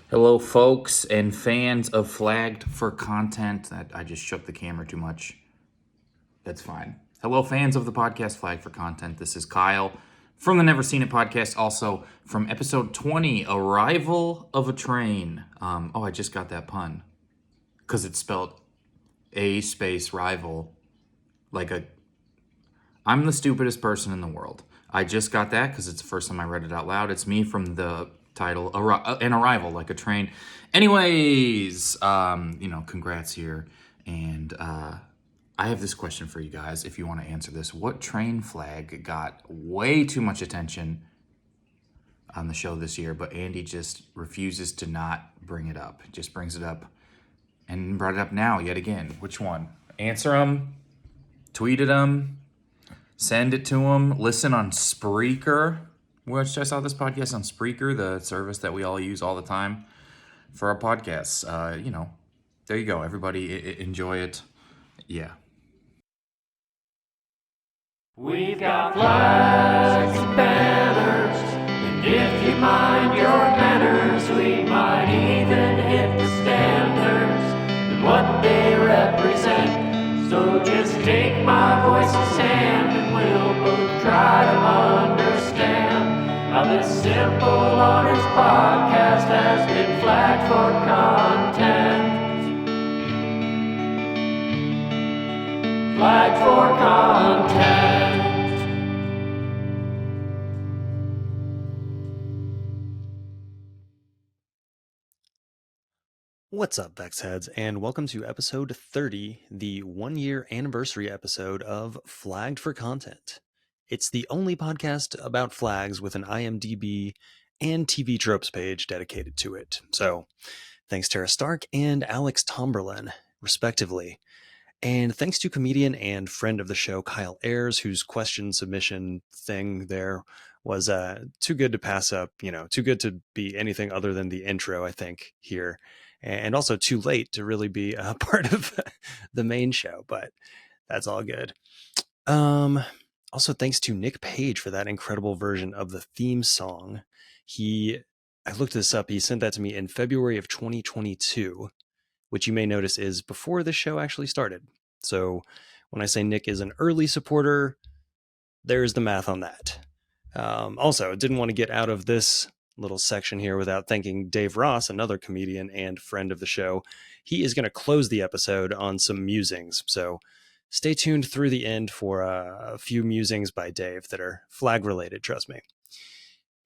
Hello, folks and fans of Flagged for Content. I just shook the camera too much. That's fine. Hello, fans of the podcast Flagged for Content. This is Kyle from the Never Seen It podcast. Also from episode 20, Arrival of a Train. I just got that pun because it's spelled A space rival. I'm the stupidest person in the world. I just got that because it's the first time I read it out loud. It's me from the title, An Arrival, like a train. Anyways, congrats here. And I have this question for you guys if you want to answer this. What train flag got way too much attention on the show this year, but Andy just refuses to not bring it up? Just brings it up and brought it up now yet again. Which one? Answer them, tweeted them, send it to them. Listen on Spreaker, which I saw this podcast on Spreaker, the service that we all use all the time for our podcasts. There you go. Everybody enjoy it. Yeah. We've got flags and banners, and if you mind your manners, we might even hit the standards and what they represent. So just take my voice's hand and we'll both try to understand how this simple, honest podcast has been flagged for content. Flagged for content. What's up, VexHeads, and welcome to episode 30, the one-year anniversary episode of Flagged for Content. It's the only podcast about flags with an IMDb and TV tropes page dedicated to it. So, thanks Tara Stark and Alex Tomberlin, respectively. And thanks to comedian and friend of the show, Kyle Ayers, whose question submission thing there was too good to pass up, too good to be anything other than the intro, I think, here. And also too late to really be a part of the main show, but that's all good. Also, thanks to Nick Page for that incredible version of the theme song. I looked this up, he sent that to me in February of 2022, which you may notice is before the show actually started. So when I say Nick is an early supporter, there's the math on that. Also, didn't want to get out of this little section here without thanking Dave Ross, another comedian and friend of the show. He is going to close the episode on some musings, so stay tuned through the end for a few musings by Dave that are flag related, trust me.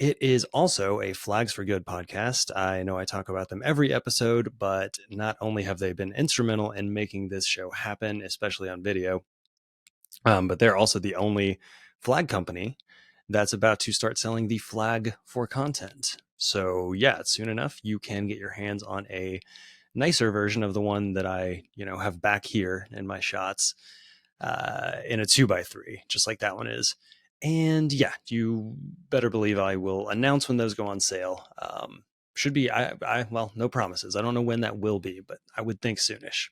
It is also a Flags for Good podcast. I know I talk about them every episode, but not only have they been instrumental in making this show happen, especially on video, but they're also the only flag company that's about to start selling the flag for content. So yeah, soon enough, you can get your hands on a nicer version of the one that I, have back here in my shots in a 2x3, just like that one is. And yeah, you better believe I will announce when those go on sale. Should be, well, no promises. I don't know when that will be, but I would think soonish.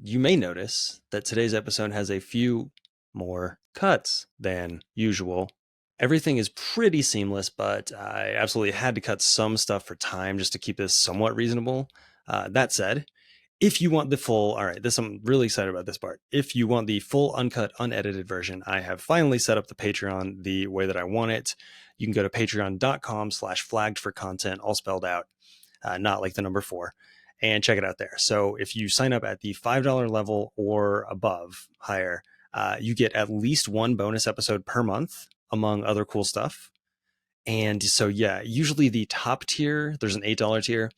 You may notice that today's episode has a few more cuts than usual. Everything is pretty seamless, but I absolutely had to cut some stuff for time just to keep this somewhat reasonable. That said, if you want the full, I'm really excited about this part. If you want the full uncut, unedited version, I have finally set up the Patreon the way that I want it. You can go to patreon.com/flaggedforcontent, all spelled out, not like the number 4, and check it out there. So if you sign up at the $5 level or above, higher, you get at least one bonus episode per month, among other cool stuff. And so, yeah, usually the top tier, there's an $8 tier,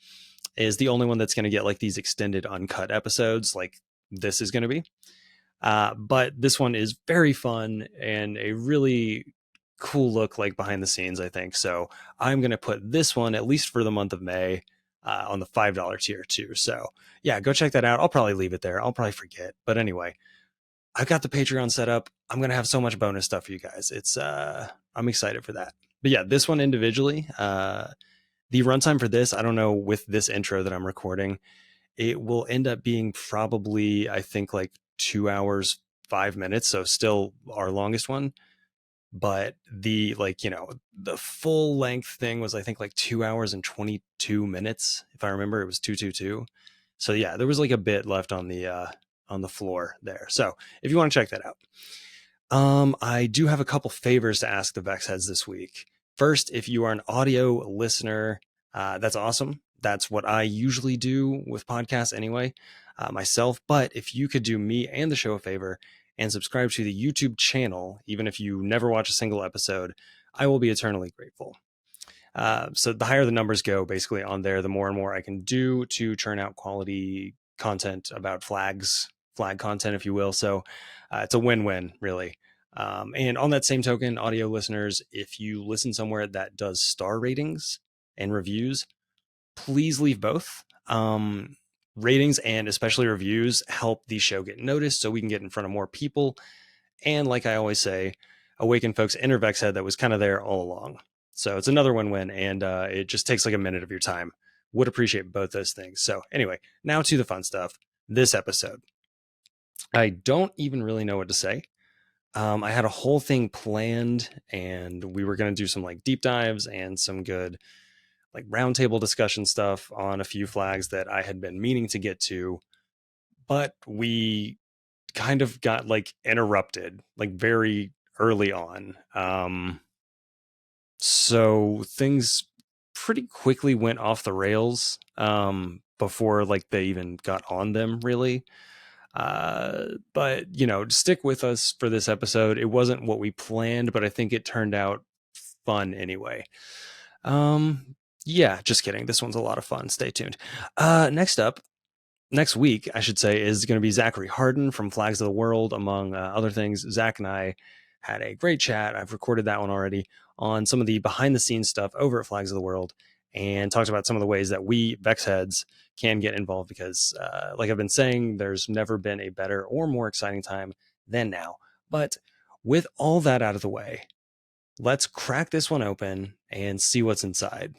is the only one that's going to get like these extended uncut episodes like this is going to be. But this one is very fun and a really cool look like behind the scenes, I think. So I'm going to put this one, at least for the month of May, on the $5 tier too. So yeah, go check that out. I'll probably leave it there. I'll probably forget. But anyway, I've got the Patreon set up. I'm going to have so much bonus stuff for you guys. I'm excited for that. But yeah, this one individually, the runtime for this, I don't know, with this intro that I'm recording, it will end up being probably, I think, like 2 hours, 5 minutes. So still our longest one. but the the full length thing was I think like 2 hours and 22 minutes. If I remember, it was 222. So yeah, there was like a bit left on the floor there. So if you want to check that out. I do have a couple favors to ask the VexHeads this week. First, if you are an audio listener, that's awesome. That's what I usually do with podcasts anyway, myself. But if you could do me and the show a favor and subscribe to the YouTube channel, even if you never watch a single episode, I will be eternally grateful. So the higher the numbers go basically on there, the more and more I can do to churn out quality content about flag content, if you will. So it's a win-win, really. And on that same token, audio listeners, if you listen somewhere that does star ratings and reviews, please leave both. Ratings and especially reviews help the show get noticed so we can get in front of more people. And like I always say, awaken folks' inner VexHead that was kind of there all along. So it's another win-win, and it just takes like a minute of your time. Would appreciate both those things. So anyway, now to the fun stuff. This episode. I don't even really know what to say. I had a whole thing planned, and we were going to do some like deep dives and some good like roundtable discussion stuff on a few flags that I had been meaning to get to, but we kind of got like interrupted like very early on. So things pretty quickly went off the rails before like they even got on them really. But stick with us for this episode. It wasn't what we planned, but I think it turned out fun anyway. Yeah, just kidding. This one's a lot of fun. Stay tuned. Next week, I should say, is going to be Zachary Harden from Flags of the World, among other things. Zach and I had a great chat. I've recorded that one already on some of the behind the scenes stuff over at Flags of the World, and talked about some of the ways that we VexHeads can get involved because, like I've been saying, there's never been a better or more exciting time than now. But with all that out of the way, let's crack this one open and see what's inside.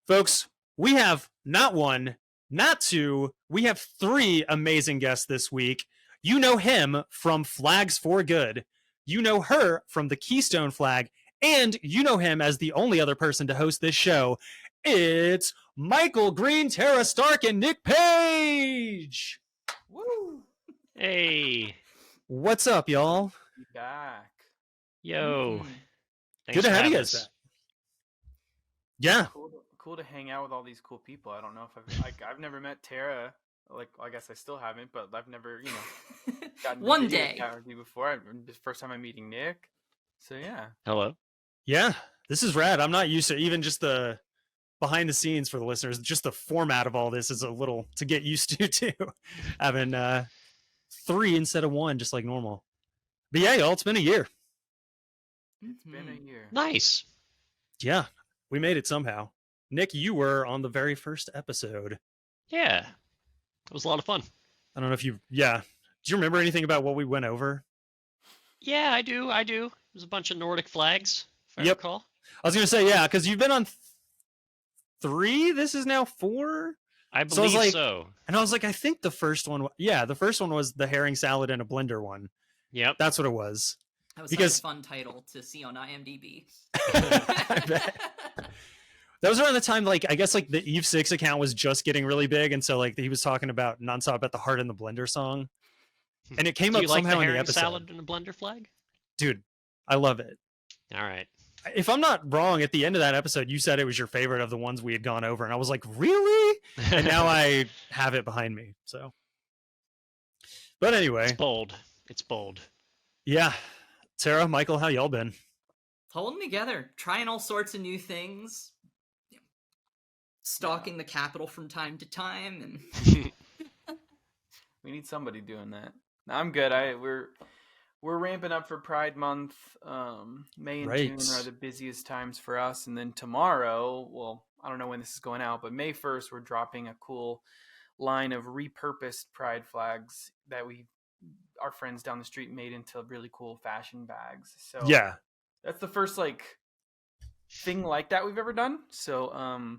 Folks, we have not one, not two, we have three amazing guests this week. You know him from Flags for Good. You know her from the Keystone Flag. And you know him as the only other person to host this show. It's Michael Green, Tara Stark, and Nick Page. Woo! Hey, What's up, y'all? Be back. yo. Thanks Good to for have you having guys us. back. Yeah. Cool to hang out with all these cool people. I don't know if I've never met Tara. Like, I guess I still haven't, but I've never, gotten One to video day. chat with you before. This first time I'm meeting Nick. So yeah. Hello. Yeah, this is rad. I'm not used to even just the behind the scenes for the listeners. Just the format of all this is a little to get used to too. Having three instead of one, just like normal. But yeah, y'all, it's been a year. It's been a year. Nice. Yeah, we made it somehow. Nick, you were on the very first episode. Yeah. It was a lot of fun. I don't know if do you remember anything about what we went over? Yeah, I do. It was a bunch of Nordic flags, if I Yep. recall. I was going to say, yeah, because you've been on three. This is now four. I So I was believe like- so. And I was like, I think the first one was the herring salad and a blender one. Yep. That's what it was. That was Because- such a fun title to see on IMDb. I bet. That was around the time, like, I guess, like, the Eve 6 account was just getting really big, and so, like, he was talking about nonstop about the Heart in the Blender song. And it came Do up you like somehow the in the herring episode. salad and a blender flag? Dude, I love it. All right. If I'm not wrong, at the end of that episode, you said it was your favorite of the ones we had gone over, and I was like, really? And now I have it behind me, so. But anyway, It's bold. It's bold. yeah. Sarah, Michael, how y'all been? Holding together, trying all sorts of new things, stalking the Capitol from time to time, and We need somebody doing that. No, I'm good. We're ramping up for Pride Month. May and Right. June are the busiest times for us, and then tomorrow, well, I don't know when this is going out, but May 1st, we're dropping a cool line of repurposed Pride flags that our friends down the street made into really cool fashion bags. So Yeah. that's the first thing like that we've ever done. So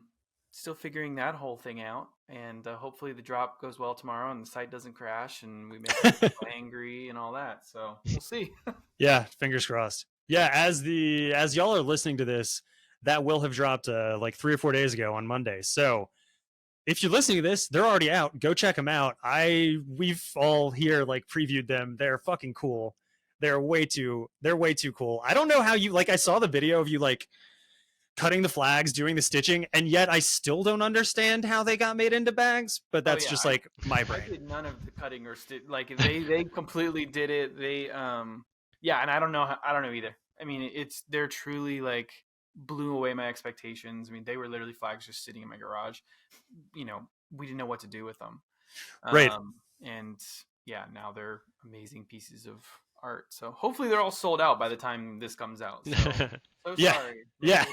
still figuring that whole thing out, and hopefully the drop goes well tomorrow and the site doesn't crash and we make people angry and all that. So we'll see. Yeah, fingers crossed. Yeah, as y'all are listening to this, that will have dropped like 3 or 4 days ago on Monday. So if you're listening to this, they're already out. Go check them out. We've all here like previewed them. They're fucking cool. They're way too cool. I don't know how you like. I saw the video of you like cutting the flags, doing the stitching, and yet I still don't understand how they got made into bags. But that's just like my I brain. did none of the cutting or like they completely did it. They yeah, and I don't know either. I mean, they're truly like blew away my expectations. I mean, they were literally flags just sitting in my garage. You know, we didn't know what to do with them. Right. And yeah, now they're amazing pieces of art. So hopefully they're all sold out by the time this comes out. So Yeah. sorry. Yeah.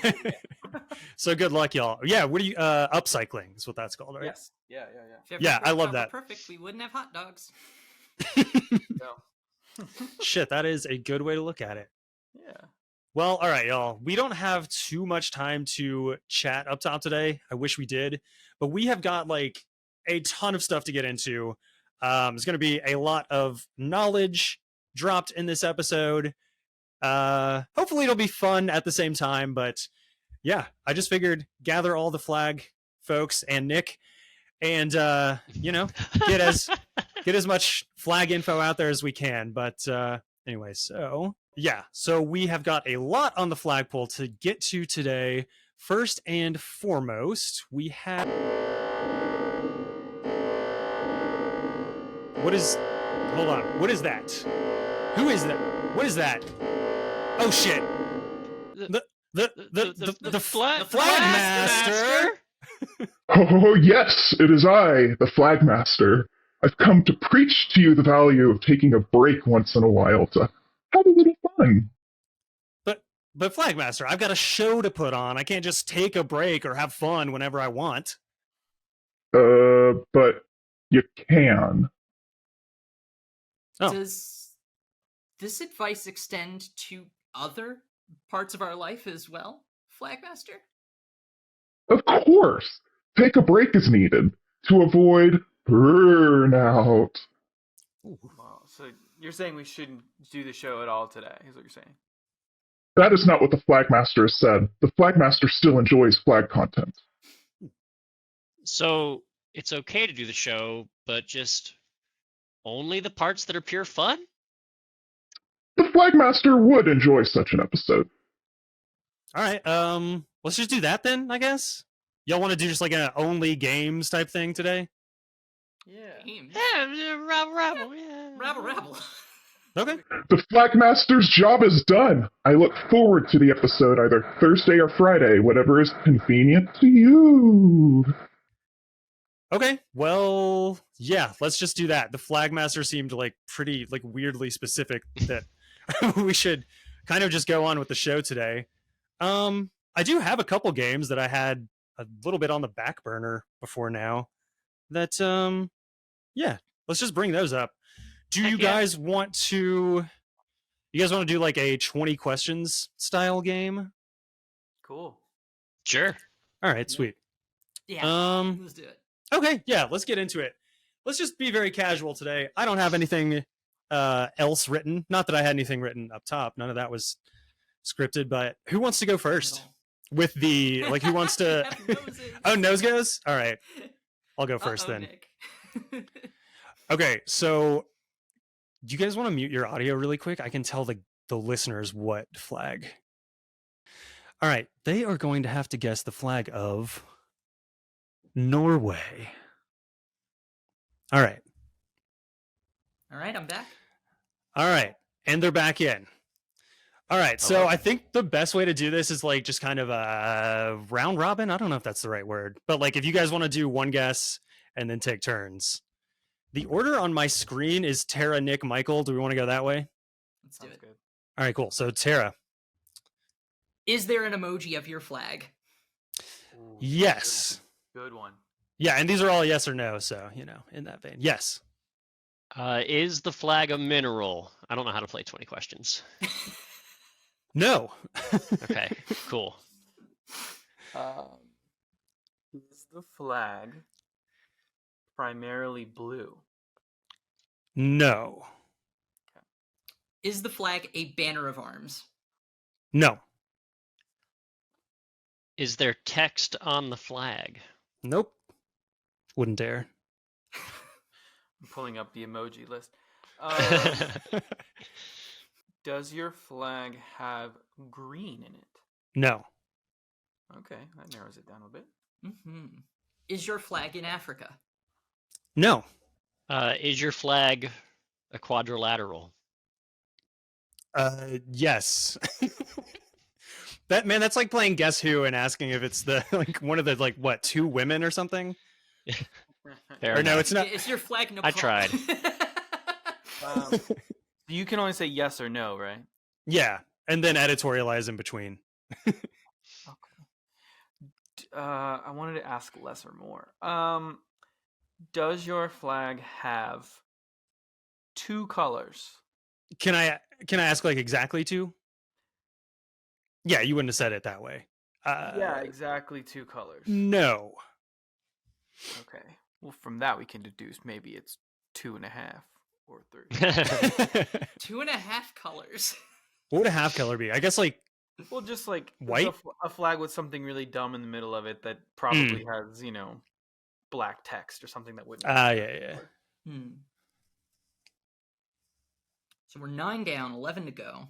So good luck, y'all. Yeah, what do you upcycling is what that's called, right? Yes. Yeah. If Yeah, everything I love felt that. Perfect. We wouldn't have hot dogs. So, Shit, that is a good way to look at it. yeah. Well, all right, y'all. We don't have too much time to chat up top today. I wish we did, but we have got like a ton of stuff to get into. There's going to be a lot of knowledge dropped in this episode. Hopefully it'll be fun at the same time, but yeah, I just figured gather all the flag folks and Nick and get as much flag info out there as we can. But anyway, so we have got a lot on the flagpole to get to today. First and foremost, we have what is that? Who is that? What is that? Oh shit. The Flagmaster. Oh, yes, it is I, the Flagmaster. I've come to preach to you the value of taking a break once in a while to have a little fun. But Flagmaster, I've got a show to put on. I can't just take a break or have fun whenever I want. But you can. Oh. Does this advice extend to other parts of our life as well, Flagmaster? Of course, take a break is needed to avoid burnout. Wow. So you're saying we shouldn't do the show at all today, is what you're saying? That is not what the Flagmaster has said. The Flagmaster still enjoys flag content. So it's okay to do the show, but just only the parts that are pure fun? The Flagmaster would enjoy such an episode. All right, let's just do that then, I guess. Y'all want to do just like an only games type thing today? Yeah. Games. Yeah, rabble, yeah. Rabble. Okay. The Flagmaster's job is done. I look forward to the episode either Thursday or Friday, whatever is convenient to you. Okay, well, yeah, let's just do that. The Flagmaster seemed like pretty like weirdly specific that we should kind of just go on with the show today. I do have a couple games that I had a little bit on the back burner before now that let's just bring those up. Do you guys want to do like a 20 questions style game? Cool. Sure. All right, sweet. Yeah. Let's do it. Okay, yeah, let's get into it. Let's just be very casual today. I don't have anything else written. Not that I had anything written up top. None of that was scripted, but who wants to go first? With the, like, who wants to... Oh, nose goes? All right. I'll go first then. Nick. Okay, so do you guys want to mute your audio really quick? I can tell the listeners what flag. All right, they are going to have to guess the flag of Norway. All right. All right, I'm back. All right, and they're back in. All right, so I think the best way to do this is like just kind of a round robin. I don't know if that's the right word, but like if you guys want to do one guess and then take turns. The order on my screen is Tara, Nick, Michael. Do we want to go that way? Let's do it. Good. All right, cool. So Tara. Is there an emoji of your flag? Ooh, Yes. Good one. Yeah, and these are all yes or no, so, in that vein. Yes. Is the flag a mineral? I don't know how to play 20 questions. No. Okay, cool. Is the flag primarily blue? No. Is the flag a banner of arms? No. Is there text on the flag? Nope. Wouldn't dare. I'm pulling up the emoji list. Does your flag have green in it? No. Okay, that narrows it down a bit. Mm-hmm. Is your flag in Africa? No. Is your flag a quadrilateral? Yes. That's like playing Guess Who and asking if it's the like one of the like what 2 women or something. Fair Or no, enough. it's not. Is your flag Nepal? I tried. You can only say yes or no, right? Yeah, and then editorialize in between. I wanted to ask less or more. Does your flag have 2 colors? Can I ask like exactly 2? Yeah, you wouldn't have said it that way. Yeah, exactly 2 colors. No. Okay. Well, from that we can deduce maybe it's 2.5 or 3. 2.5 colors. What would a half color be? I guess like Well, just like white? a flag with something really dumb in the middle of it that probably has, black text or something that wouldn't. Yeah. So we're 9 down, 11 to go. I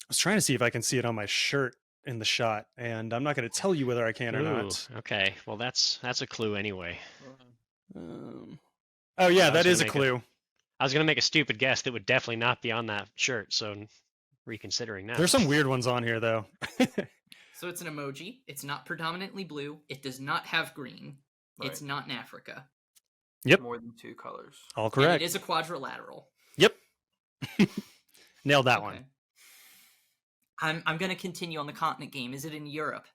was trying to see if I can see it on my shirt in the shot, and I'm not going to tell you whether I can or Ooh, not. okay. Well, that's a clue anyway. Oh yeah, I was that is a gonna make clue. I was gonna make a stupid guess that would definitely not be on that shirt, so reconsidering now. There's some weird ones on here though. So it's an emoji. It's not predominantly blue. It does not have green. Right. It's not in Africa. Yep. More than 2 colors. All And correct. it is a quadrilateral. Yep. Nailed that Okay. one. I'm going to continue on the continent game. Is it in Europe?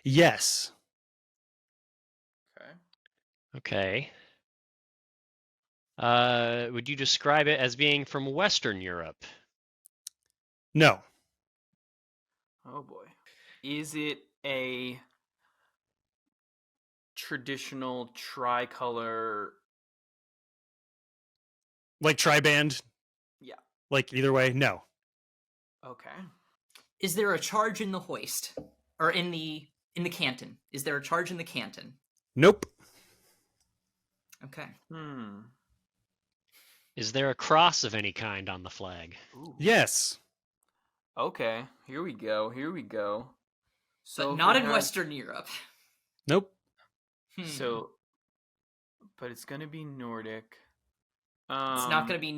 Yes. Okay. Okay. Would you describe it as being from Western Europe? No. Oh boy. Is it a traditional tricolor? Like tri-band? Yeah. Like either way? No. Okay. Is there a charge in the hoist? Or in the canton? Is there a charge in the canton? Nope. Okay. Is there a cross of any kind on the flag? Ooh. Yes. Okay. Here we go. So But not if in we have- Western Europe. Nope. So, but it's gonna be Nordic. It's not going to be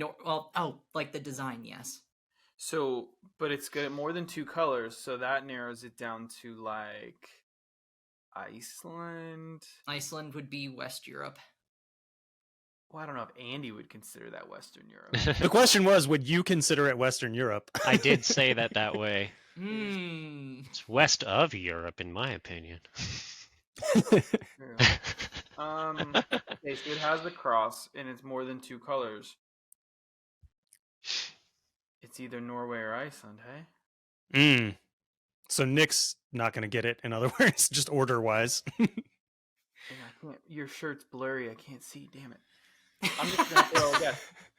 like the design, yes. So, but it's got more than 2 colors, so that narrows it down to like Iceland. Iceland would be West Europe. Well, I don't know if Andy would consider that Western Europe. The question was, would you consider it Western Europe? I did say that way. It's It's west of Europe, in my opinion. Okay, so it has the cross, and it's more than 2 colors. It's either Norway or Iceland, hey? So Nick's not going to get it, in other words, just order-wise. And I can't. Your shirt's blurry. I can't see. Damn it. I'm just gonna throw.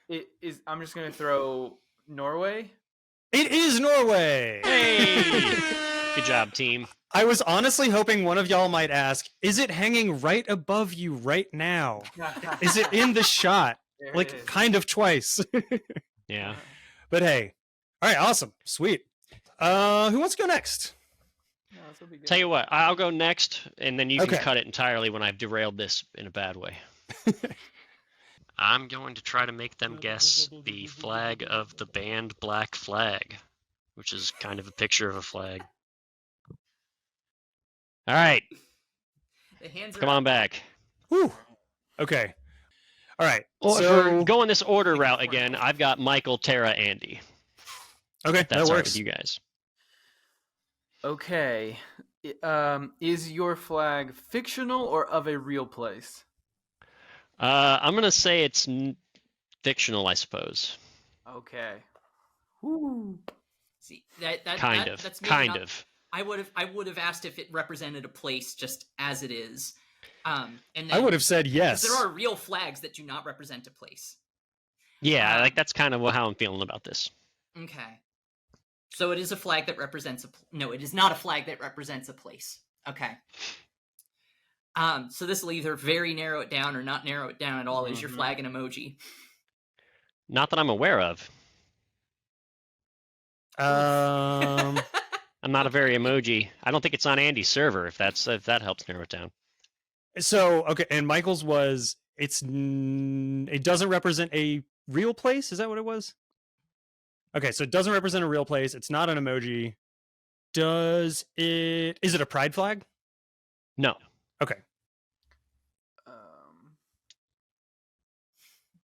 Yeah, I'm just gonna throw Norway. It is Norway! Hey! Good job, team. I was honestly hoping one of y'all might ask, is it hanging right above you right now? Is it in the shot? There it Like, is. kind of twice. Yeah. But hey. All right, awesome. Sweet. Who wants to go next? No, this will be good. Tell you what, I'll go next, and then you can Okay. cut it entirely when I've derailed this in a bad way. I'm going to try to make them guess the flag of the band Black Flag, which is kind of a picture of a flag. All right, the hands are come on back. Whew. Okay. All right. Well, if so, we're going this order route again, I've got Michael, Tara, Andy. okay, That's that all right works. with you guys. Okay. Is your flag fictional or of a real place? I'm gonna say it's fictional, I suppose. Okay. See, that's maybe Kind not, of. I would have asked if it represented a place just as it is. And then, I would have said 'cause yes. there are real flags that do not represent a place. Yeah, like that's kind of how I'm feeling about this. Okay. So it is a flag that represents no, it is not a flag that represents a place. Okay. So this will either very narrow it down or not narrow it down at all. Is your flag an emoji? Not that I'm aware of. Um, I'm not a very emoji. I don't think it's on Andy's server. If that helps narrow it down. so okay, and Michael's was it doesn't represent a real place. Is that what it was? Okay, so it doesn't represent a real place. It's not an emoji. Is it a pride flag? No. Okay.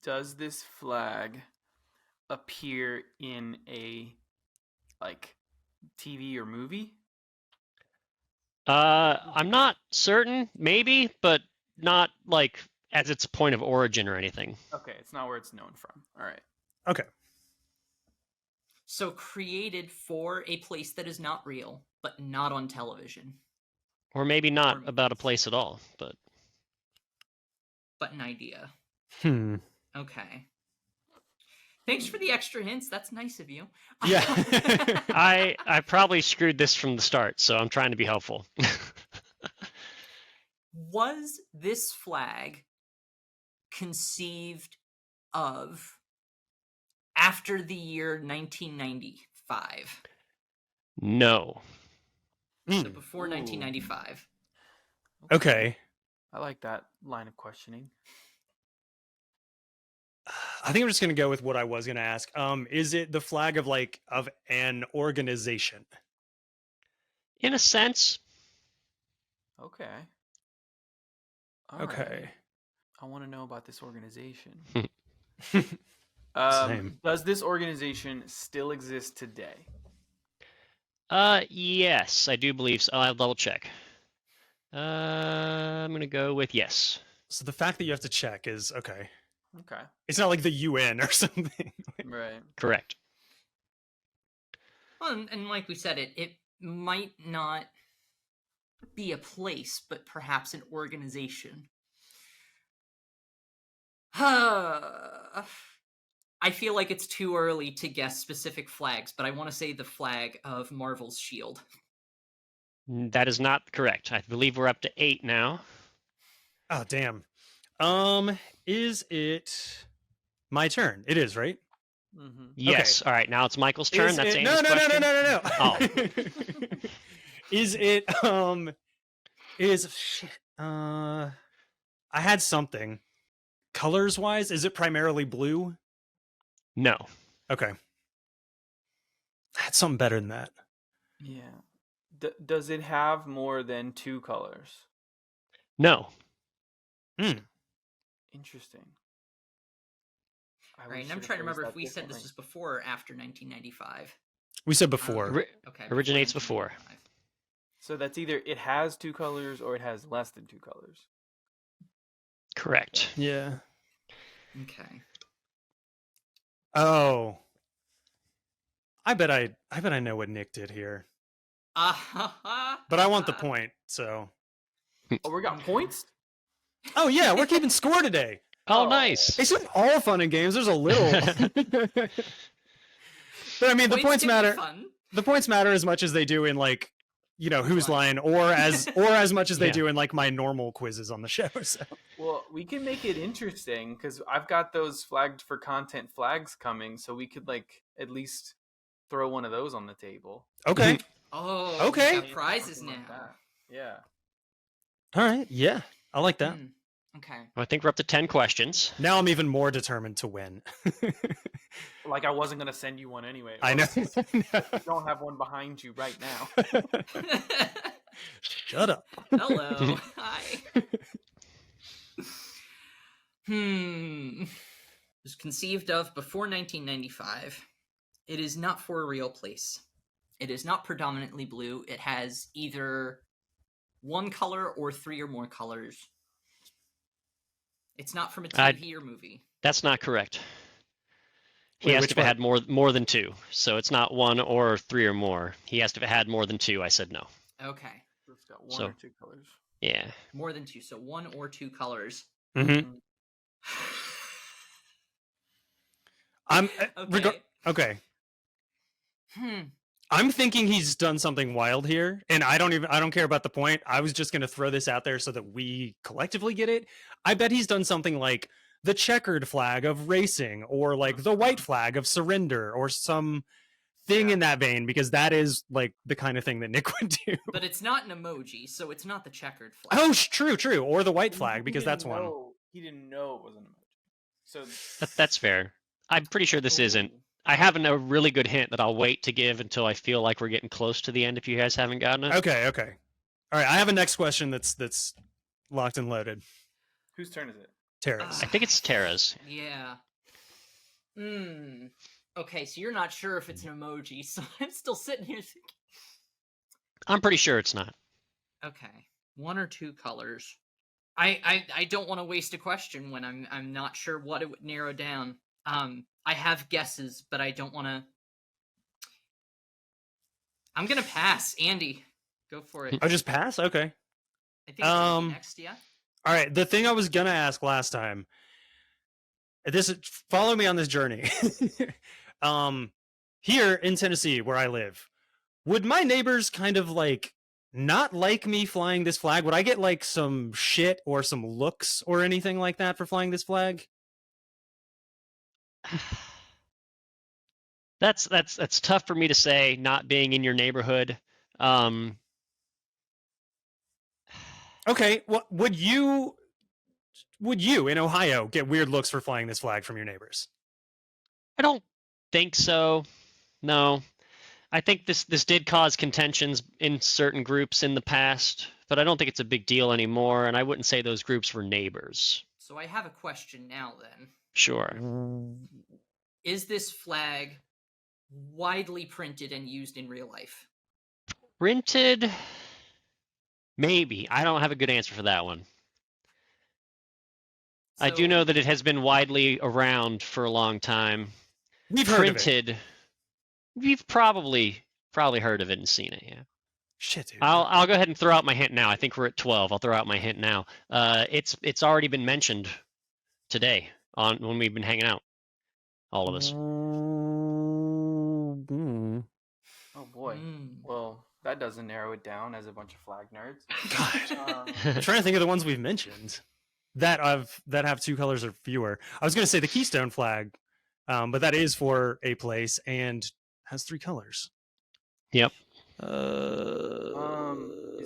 Does this flag appear in a TV or movie? I'm not certain. Maybe, but not like as its point of origin or anything. Okay, it's not where it's known from. All right. Okay. So created for a place that is not real, but not on television. Or maybe not about a place at all, but an idea. Okay. Thanks for the extra hints. That's nice of you. Yeah. I probably screwed this from the start, so I'm trying to be helpful. Was this flag conceived of after the year 1995? No. So before 1995. Okay. I like that line of questioning. I think I'm just going to go with what I was going to ask. Is it the flag of an organization? In a sense. Okay. All Okay. right. I want to know about this organization. Same. Does this organization still exist today? Yes, I do believe so. I'll double check. I'm gonna go with yes. So the fact that you have to check is okay. Okay. It's not like the UN or something. Right. Correct. Well, and like we said, it might not be a place, but perhaps an organization. I feel like it's too early to guess specific flags, but I want to say the flag of Marvel's shield. That is not correct. I believe we're up to 8 now. Oh, damn. Is it my turn? It is, right? Mm-hmm. Yes. Okay. All right. Now it's Michael's turn. Is That's it... Andy's question. No. Oh. Is it shit? I had something. Colors wise, is it primarily blue? No. Okay. I had something better than that. Yeah. Does it have more than 2 colors? No. Interesting. Right, and I'm trying to remember if we said this was before or after 1995. We said before. Okay. Originates before. 1995. So that's either it has 2 colors or it has less than 2 colors. Correct. Yeah. Okay. Oh. I bet I know what Nick did here. But I want the point, so. Oh, we got points? Oh yeah, we're keeping score today. Oh, nice. It's not all fun and games. There's a little. But I mean, the points can be matter. fun. The points matter as much as they do in Who's Line, or as much as they do in my normal quizzes on the show. So. Well, we can make it interesting because I've got those flagged for content flags coming, so we could at least throw one of those on the table. Okay. Oh, Okay. we got prizes Something now. like that. Yeah. All right. Yeah, I like that. Okay. I think we're up to 10 questions. Now I'm even more determined to win. I wasn't going to send you one anyway. I know. I don't have one behind you right now. Shut up. Hello. Hi. It was conceived of before 1995. It is not for a real place. It is not predominantly blue. It has either one color or 3 or more colors. It's not from a TV or movie. That's not correct. He Wait, asked which if it part? had more than 2. So it's not 1 or 3 or more. He asked if it had more than 2. I said no. Okay. It's got one So- or two colors. Yeah. More than 2, so 1 or 2 colors. Mm-hmm. I'm Okay. okay. Hmm. I'm thinking he's done something wild here, and I don't care about the point. I was just gonna throw this out there so that we collectively get it. I bet he's done something like the checkered flag of racing, or like the white flag of surrender, or some thing in that vein, because that is like the kind of thing that Nick would do. But it's not an emoji, so it's not the checkered flag. Oh, true, or the white flag, He because didn't that's one. know- He didn't know it was an emoji. So That's fair. I'm pretty sure this isn't. I have a really good hint that I'll wait to give until I feel like we're getting close to the end if you guys haven't gotten it. Okay. All right, I have a next question that's locked and loaded. whose turn is it? Terrace. I think it's Tara's. Yeah. Hmm. Okay, so you're not sure if it's an emoji, so I'm still sitting here thinking. I'm pretty sure it's not. Okay, 1 or 2 colors. I don't want to waste a question when I'm not sure what it would narrow down. I have guesses, but I don't want to. I'm gonna pass. Andy, go for it. Oh, just pass? Okay. I think it's Andy next. Yeah. All right, the thing I was gonna ask last time. Follow me on this journey. Here in Tennessee, where I live, would my neighbors kind of like not like me flying this flag? Would I get like some shit or some looks or anything like that for flying this flag? That's tough for me to say, not being in your neighborhood. Okay, well, would you in Ohio get weird looks for flying this flag from your neighbors? I don't think so. No. I think this did cause contentions in certain groups in the past, but I don't think it's a big deal anymore, and I wouldn't say those groups were neighbors. So I have a question now. Then, Sure. is this flag widely printed and used in real life? Printed? Maybe. I don't have a good answer for that one. I do So- know that it has been widely around for a long time. We've heard of it. Printed. You've probably heard of it and seen it, yeah. Shit, dude. I'll go ahead and throw out my hint now. I think we're at 12. I'll throw out my hint now. It's already been mentioned today when we've been hanging out, all of us. Mm. Oh boy. Well, that doesn't narrow it down as a bunch of flag nerds. God. I'm trying to think of the ones we've mentioned that have 2 colors or fewer. I was going to say the Keystone flag, but that is for a place and has 3 colors. Yep. Is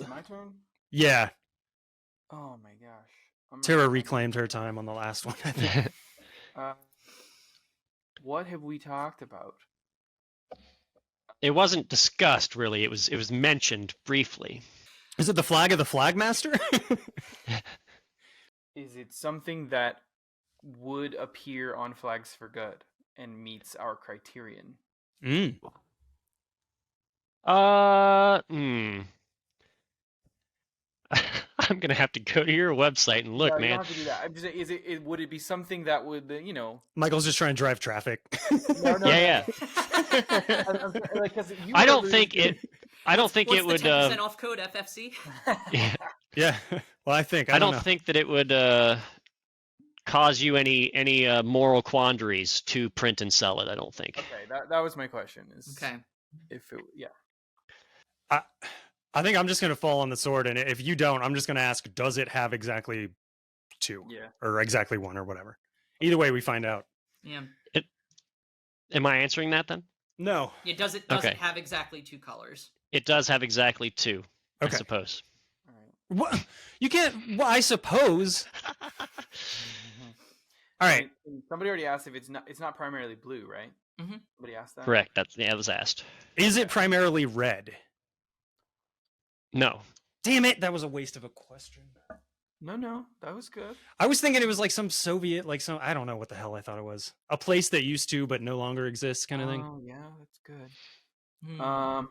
my turn? Yeah, Oh my gosh. Tara reclaimed her time on the last one. I think. What have we talked about? It wasn't discussed really. It was mentioned briefly. Is it the flag of the Flagmaster? Is it something that would appear on Flags for Good and meets our criterion? I'm gonna have to go to your website and look, No, you man. don't have to do that. I'm just, would it be something that would, Michael's just trying to drive traffic. No, Yeah. like, 'cause you I were don't alluding think to- it. I don't think What's it the would. 10% off code FFC? Yeah, Yeah. Well, I think I don't don't know. think that it would cause you any moral quandaries to print and sell it. I don't think. Okay, that was my question. Is Okay. if it, yeah. I think I'm just going to fall on the sword, and if you don't, I'm just going to ask: does it have exactly 2 Yeah. or exactly 1 or whatever? Either way, we find out. Yeah. Am I answering that then? No. Yeah. Does it Okay. have exactly 2 colors? It does have exactly 2. Okay. I suppose. All right. What? You can't. Well, I suppose. All right. And somebody already asked if it's not primarily blue, right? Mm-hmm. Somebody asked that. Correct. That was asked. Is it primarily red? No. Damn it! That was a waste of a question. No, that was good. I was thinking it was like some Soviet, like some, I don't know what the hell I thought it was. A place that used to but no longer exists kind of thing. Oh yeah, that's good. Hmm.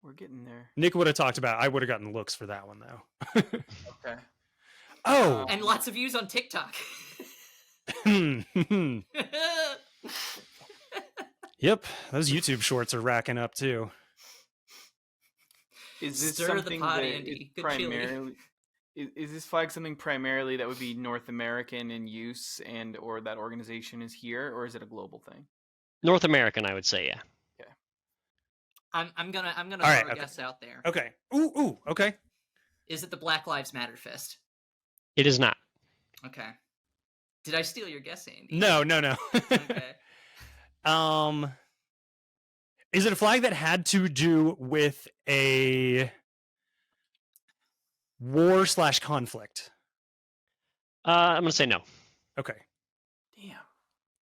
We're getting there. Nick would have talked about, I would have gotten looks for that one though. Okay. Oh, And lots of views on TikTok. Yep, those YouTube shorts are racking up too. Is this Stir the something pot, that Andy. is Good chili. primarily? Is this flag something primarily that would be North American in use, and or that organization is here, or is it a global thing? North American, I would say, yeah. I'm gonna All throw right, a okay. guess out there. Okay. Ooh, okay. Is it the Black Lives Matter fist? It is not. Okay. Did I steal your guess, Andy? No. Okay. Is it a flag that had to do with a war/conflict? I'm going to say no. Okay. Damn.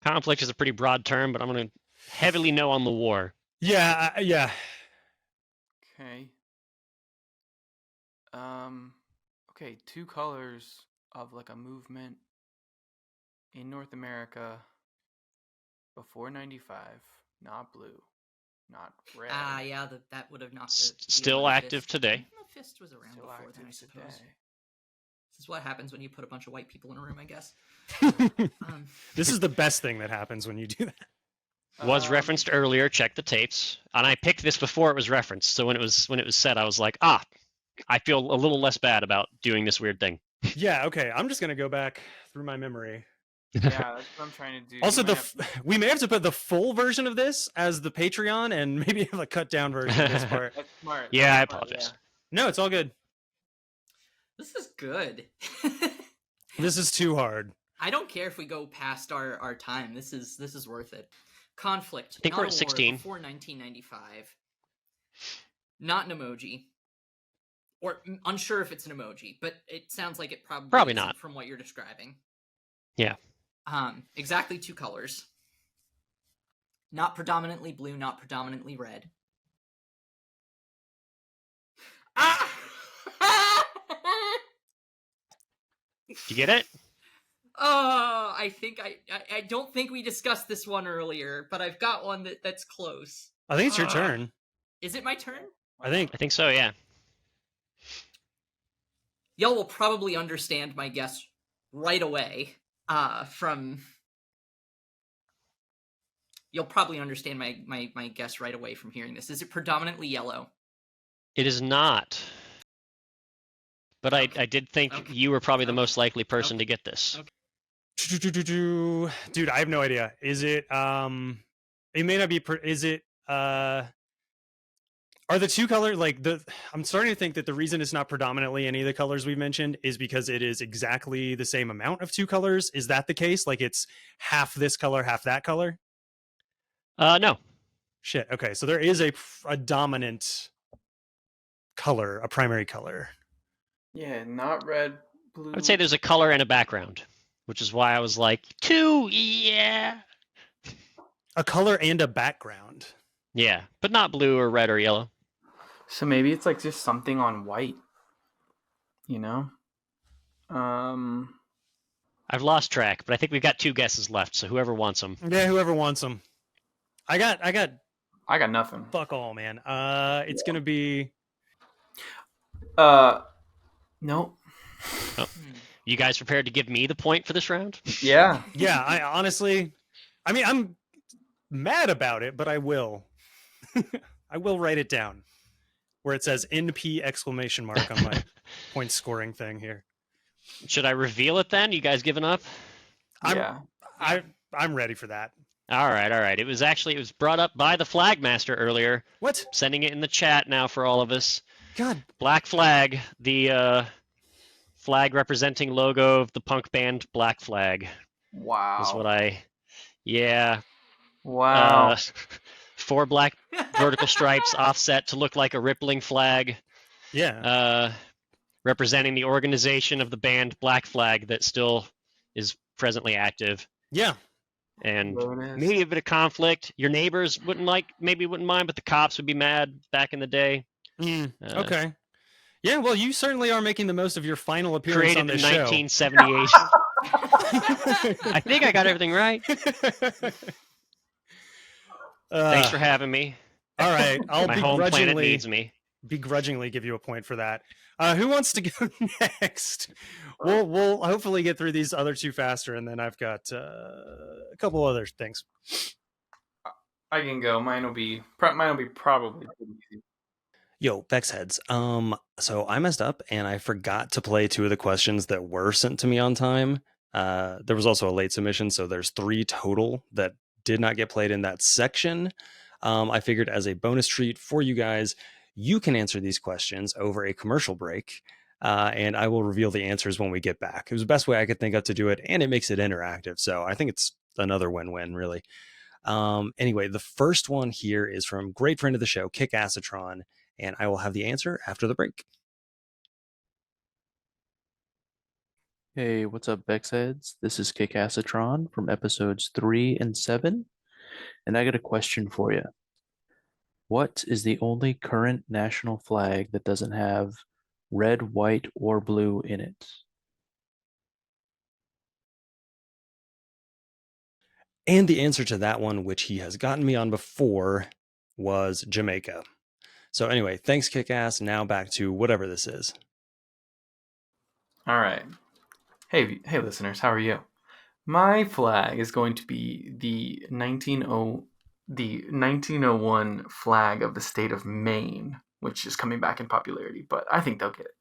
Conflict is a pretty broad term, but I'm going to heavily no on the war. Yeah, yeah. Okay. Okay, 2 colors of like a movement in North America before 95, not blue, not red. Yeah, that would have knocked Still active today. The fist was around Still before active then, I suppose. today. This is what happens when you put a bunch of white people in a room, I guess. This is the best thing that happens when you do that. Was referenced earlier. Check the tapes, and I picked this before it was referenced. So when it was said, I was like, I feel a little less bad about doing this weird thing. Yeah. Okay. I'm just gonna go back through my memory. Yeah, that's what I'm trying to do. Also, You might we may have to put the full version of this as the Patreon, and maybe have a cut down version of this part. That's smart. Yeah, I That's smart, apologize. No, it's all good. This is good. This is too hard. I don't care if we go past our time. This is worth it. Conflict. I think not we're a at war, 16. Before 1995. Not an emoji. Or unsure if it's an emoji, but it sounds like it probably isn't not from what you're describing. Yeah. Exactly 2 colors. Not predominantly blue, not predominantly red. Ah! You get it? Oh, I think I don't think we discussed this one earlier, but I've got one that's close. I think it's your turn. Is it my turn? I think. I think so, yeah. Y'all will probably understand my guess right away. You'll probably understand my guess right away from hearing this. Is it predominantly yellow? It is not. But I did think you were probably the most likely person to get this. Dude, I have no idea. Is it? It may not be. Is it? Are the 2 colors like the? I'm starting to think that the reason it's not predominantly any of the colors we've mentioned is because it is exactly the same amount of 2 colors. Is that the case? Like it's half this color, half that color? No. Shit. Okay, so there is a dominant color, a primary color. Yeah, not red, blue. I would say there's a color and a background, which is why I was like, 2, yeah. A color and a background. Yeah, but not blue or red or yellow. So maybe it's like just something on white. You know? I've lost track, but I think we've got 2 guesses left, so whoever wants them. Yeah, whoever wants them. I got nothing. fuck all, man. It's gonna be. Nope. Oh. You guys prepared to give me the point for this round? Yeah. Yeah, I honestly, I mean, I'm mad about it, but I will. I will write it down where it says NP exclamation mark on my point scoring thing here. Should I reveal it then? You guys giving up? I'm ready for that. All right. It was brought up by the Flagmaster earlier. What? Sending it in the chat now for all of us. God. Black Flag, the flag representing logo of the punk band Black Flag. Wow. Is what yeah. Wow. 4 black vertical stripes offset to look like a rippling flag. Yeah. Representing the organization of the band Black Flag that still is presently active. Yeah. And maybe a bit of conflict. Your neighbors wouldn't mind, but the cops would be mad back in the day. Okay. Yeah, well, you certainly are making the most of your final appearance Created on this in show. 1978. I think I got everything right. Thanks for having me. All right, I'll My home planet begrudgingly needs me. begrudgingly give you a point for that. Who wants to go next? We'll hopefully get through these other two faster, and then I've got a couple other things. I can go. Mine will be probably pretty easy. Yo, VexHeads. So I messed up and I forgot to play two of the questions that were sent to me on time. There was also a late submission, so there's 3 total that did not get played in that section. I figured as a bonus treat for you guys, you can answer these questions over a commercial break, and I will reveal the answers when we get back. It was the best way I could think of to do it, and it makes it interactive. So I think it's another win-win, really. Anyway, the first one here is from great friend of the show, Kickassatron, and I will have the answer after the break. Hey, what's up, VexHeads? This is Kickassatron from episodes 3 and 7, and I got a question for you. What is the only current national flag that doesn't have red, white, or blue in it? And the answer to that one, which he has gotten me on before, was Jamaica. So anyway, thanks, Kickass. Now back to whatever this is. All right. Hey, listeners, how are you? My flag is going to be the 1901 flag of the state of Maine, which is coming back in popularity, but I think they'll get it.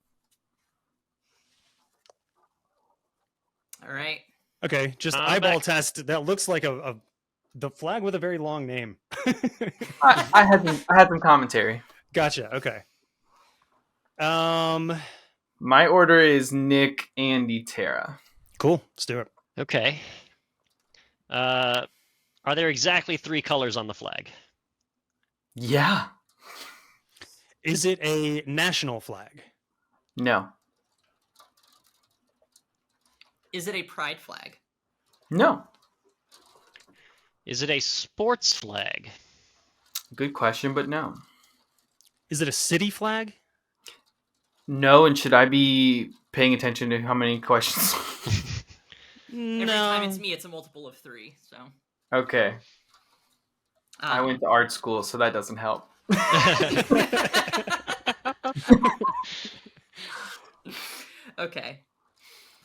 All right. Okay, just I'm eyeball back. test. That looks like the flag with a very long name. I had some commentary. Gotcha. Okay. My order is Nick, Andy, Tara. Cool. Let's do it. Okay. Are there exactly 3 colors on the flag? Yeah. Is it a national flag? No. Is it a pride flag? No. Is it a sports flag? Good question, but no. Is it a city flag? No, and should I be paying attention to how many questions? Every time it's me, it's a multiple of 3. So Okay. I went to art school, so that doesn't help. Okay.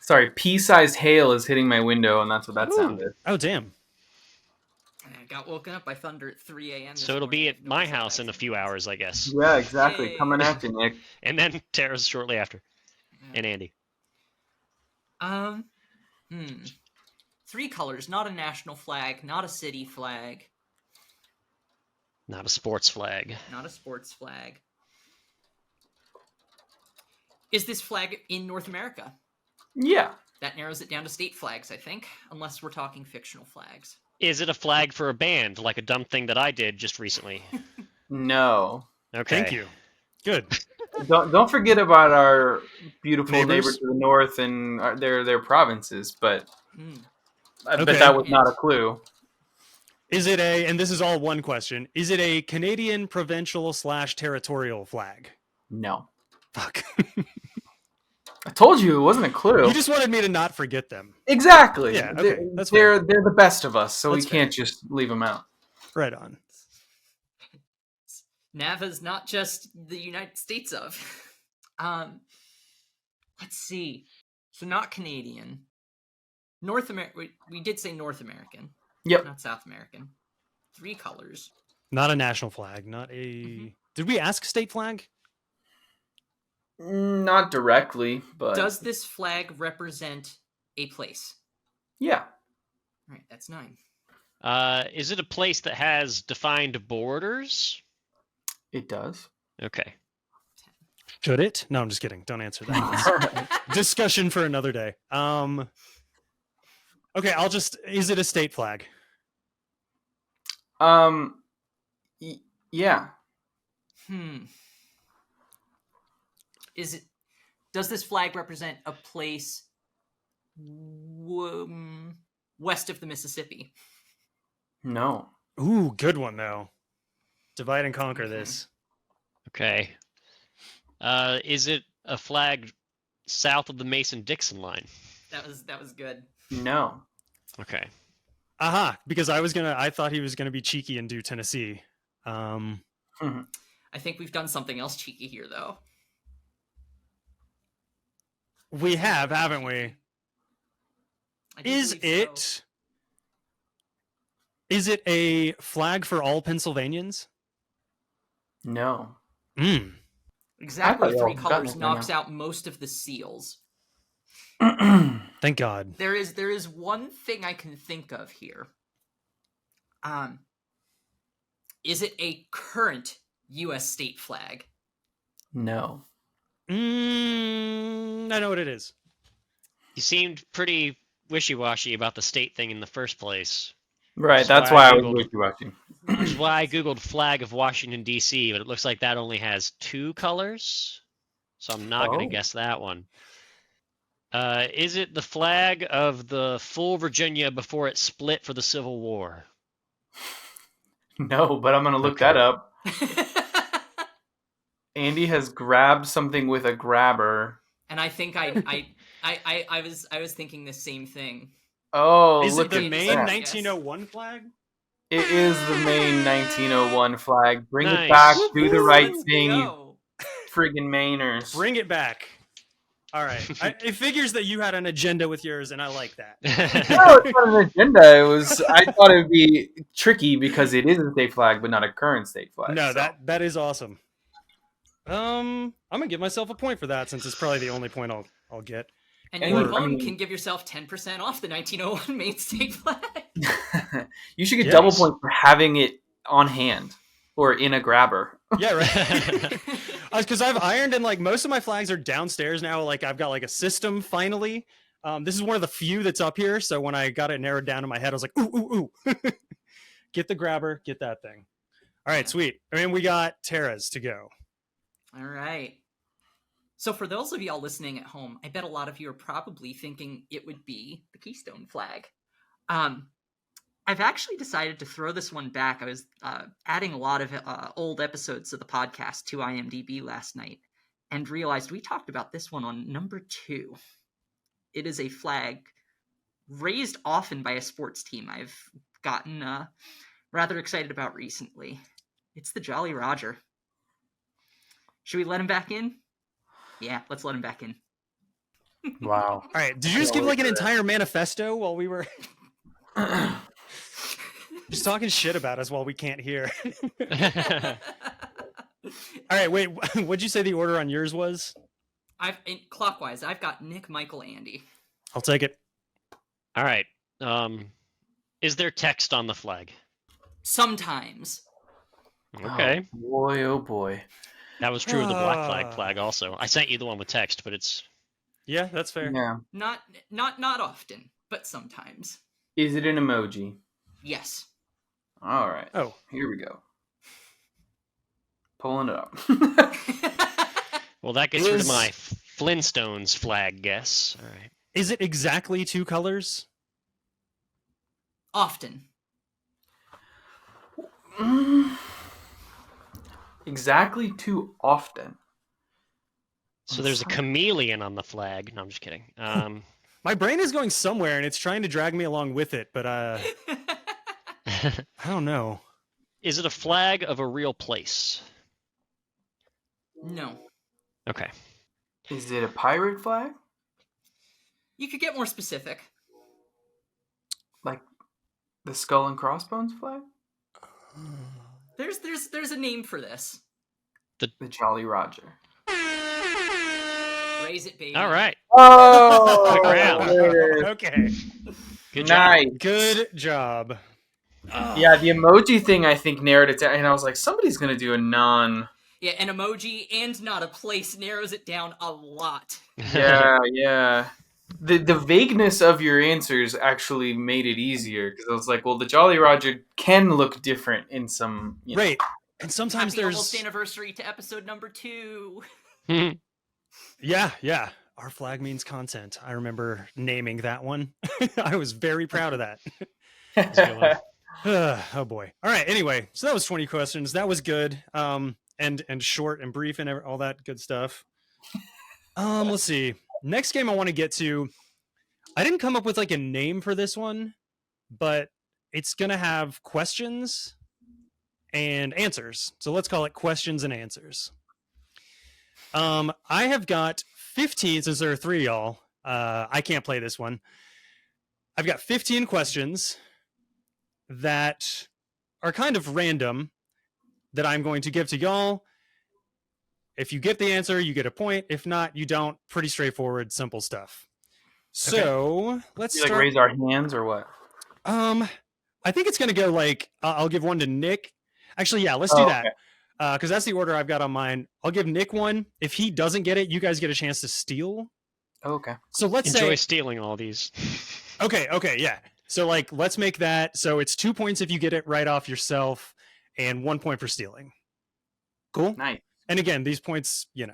Sorry, pea-sized hail is hitting my window, and that's what that sounded. Oh, damn. I got woken up by thunder at 3 a.m. So it'll be at my house in a few hours, I guess. Yeah, exactly. Yay. Coming at you, Nick. And then Tara's shortly after. And Andy. 3 colors, not a national flag, not a city flag, Not a sports flag. not a sports flag. Is this flag in North America? Yeah. That narrows it down to state flags, I think, unless we're talking fictional flags. Is it a flag for a band, like a dumb thing that I did just recently? No. Okay. Thank you. Good. Don't forget about our beautiful Neighbors? neighbor to the north and their provinces, but I Okay. bet that was not a clue. Is it and this is all one question, is it a Canadian provincial / territorial flag? No. Fuck. I told you it wasn't a clue. You just wanted me to not forget them. Exactly. Yeah, okay, that's they're the best of us, so That's we can't just leave them out. Right on. NAVA's not just the United States of. Let's see. So not Canadian. North American. We did say North American. Yep. Not South American. 3 colors. Not a national flag. Not a. Did we ask state flag? Not directly, but Does this flag represent a place? yeah. All right, that's 9. Is it a place that has defined borders? It does. Okay. Should it? No, I'm just kidding. Don't answer that. Discussion for another day. Okay, is it a state flag? Yeah. Does this flag represent a place west of the Mississippi? No. Ooh, good one though. Divide and conquer this. Okay. Is it a flag south of the Mason-Dixon line? That was good. No. Okay. Aha, because I thought he was gonna be cheeky and do Tennessee. I think we've done something else cheeky here, though. We have, haven't we? I do Is believe it? so. Is it a flag for all Pennsylvanians? No. Mm. Exactly I thought 3 y'all colors gotten it by knocks now. out most of the seals. Thank God. There is one thing I can think of here. Is it a current U.S. state flag? No. I know what it is. You seemed pretty wishy-washy about the state thing in the first place. Right, That's that's why why I I was Googled- wishy-washy. Which is why I googled flag of Washington, D.C., but it looks like that only has 2 colors, so I'm not going Oh. to guess that one. Is it the flag of the full Virginia before it split for the Civil War? No, but I'm going to look Okay. that up. Andy has grabbed something with a grabber. And I think I was thinking the same thing. Oh, Is it look the at Maine that. 1901 flag? It is the Maine 1901 flag. Bring it Nice. back. Whoop, Do the right Let's thing, you go. friggin' Mainers. Bring it back. All right. It figures that you had an agenda with yours, and I like that. No, it's not an agenda. It was. I thought it would be tricky because it is a state flag, but not a current state flag. No, so. that is awesome. I'm gonna give myself a point for that since it's probably the only point I'll get. And And you at I home mean- can give yourself 10% off the 1901 Maine state flag. You should get Yes. double points for having it on hand or in a grabber. Yeah, right. Because I've ironed and like most of my flags are downstairs now. Like I've got like a system finally. This is one of the few that's up here. So when I got it narrowed down in my head, I was like, ooh. Get the grabber, get that thing. All right, sweet. I mean, we got Tara's to go. All right. So for those of y'all listening at home, I bet a lot of you are probably thinking it would be the Keystone flag. I've actually decided to throw this one back. I was adding a lot of old episodes of the podcast to IMDb last night and realized we talked about this one on number 2. It is a flag raised often by a sports team I've gotten rather excited about recently. It's the Jolly Roger. Should we let him back in? Yeah, let's let him back in. Wow. All right, did you just give like an entire manifesto while we were just talking shit about us while we can't hear? All right, wait, what'd you say the order on yours was? Clockwise, I've got Nick, Michael, Andy. I'll take it. All right. Is there text on the flag? Sometimes. Okay. Oh boy. That was true of the black flag also. I sent you the one with text, but it's... Yeah, that's fair. Yeah. Not often, but sometimes. Is it an emoji? Yes. All right. Oh, Here we go. Pulling it up. Well, that gets rid of Is- my Flintstones flag guess. All right. is it exactly 2 colors? Often. Exactly too often. So there's a chameleon on the flag. No, I'm just kidding. My brain is going somewhere and it's trying to drag me along with it, but I don't know. Is it a flag of a real place? No. Okay. Is it a pirate flag? You could get more specific. Like the skull and crossbones flag? There's a name for this. The Jolly Roger. Raise it, baby. All right. Oh! Quick round. Okay. Good job. Nice. Good job. Yeah, the emoji thing I think narrowed it down, and I was like, somebody's gonna do a non. Yeah, an emoji and not a place narrows it down a lot. Yeah. The vagueness of your answers actually made it easier because I was like, well, the Jolly Roger can look different in some. Right. And sometimes Happy there's almost anniversary to episode number 2. Yeah. Our flag means content. I remember naming that one. I was very proud of that. That's a good one. Oh boy. All right. Anyway, so that was 20 questions. That was good. And short and brief and all that good stuff. Let's see. Next game I want to get to. I didn't come up with like a name for this one, but it's gonna have questions, and answers. So let's call it questions and answers. I have got 15, since there are 3 of y'all. I can't play this one. I've got 15 questions that are kind of random that I'm going to give to y'all. If you get the answer, you get a point. If not, you don't. Pretty straightforward, simple stuff. So let's You like raise our hands or what? I think it's going to go like, I'll give one to Nick. Actually, yeah, let's do that. Because that's the order I've got on mine. I'll give Nick one. If he doesn't get it, you guys get a chance to steal. Okay. So let's Enjoy say... stealing all these. Okay, yeah. So like, let's make that. So it's 2 points if you get it right off yourself and 1 point for stealing. Cool? Nice. And again, these points, All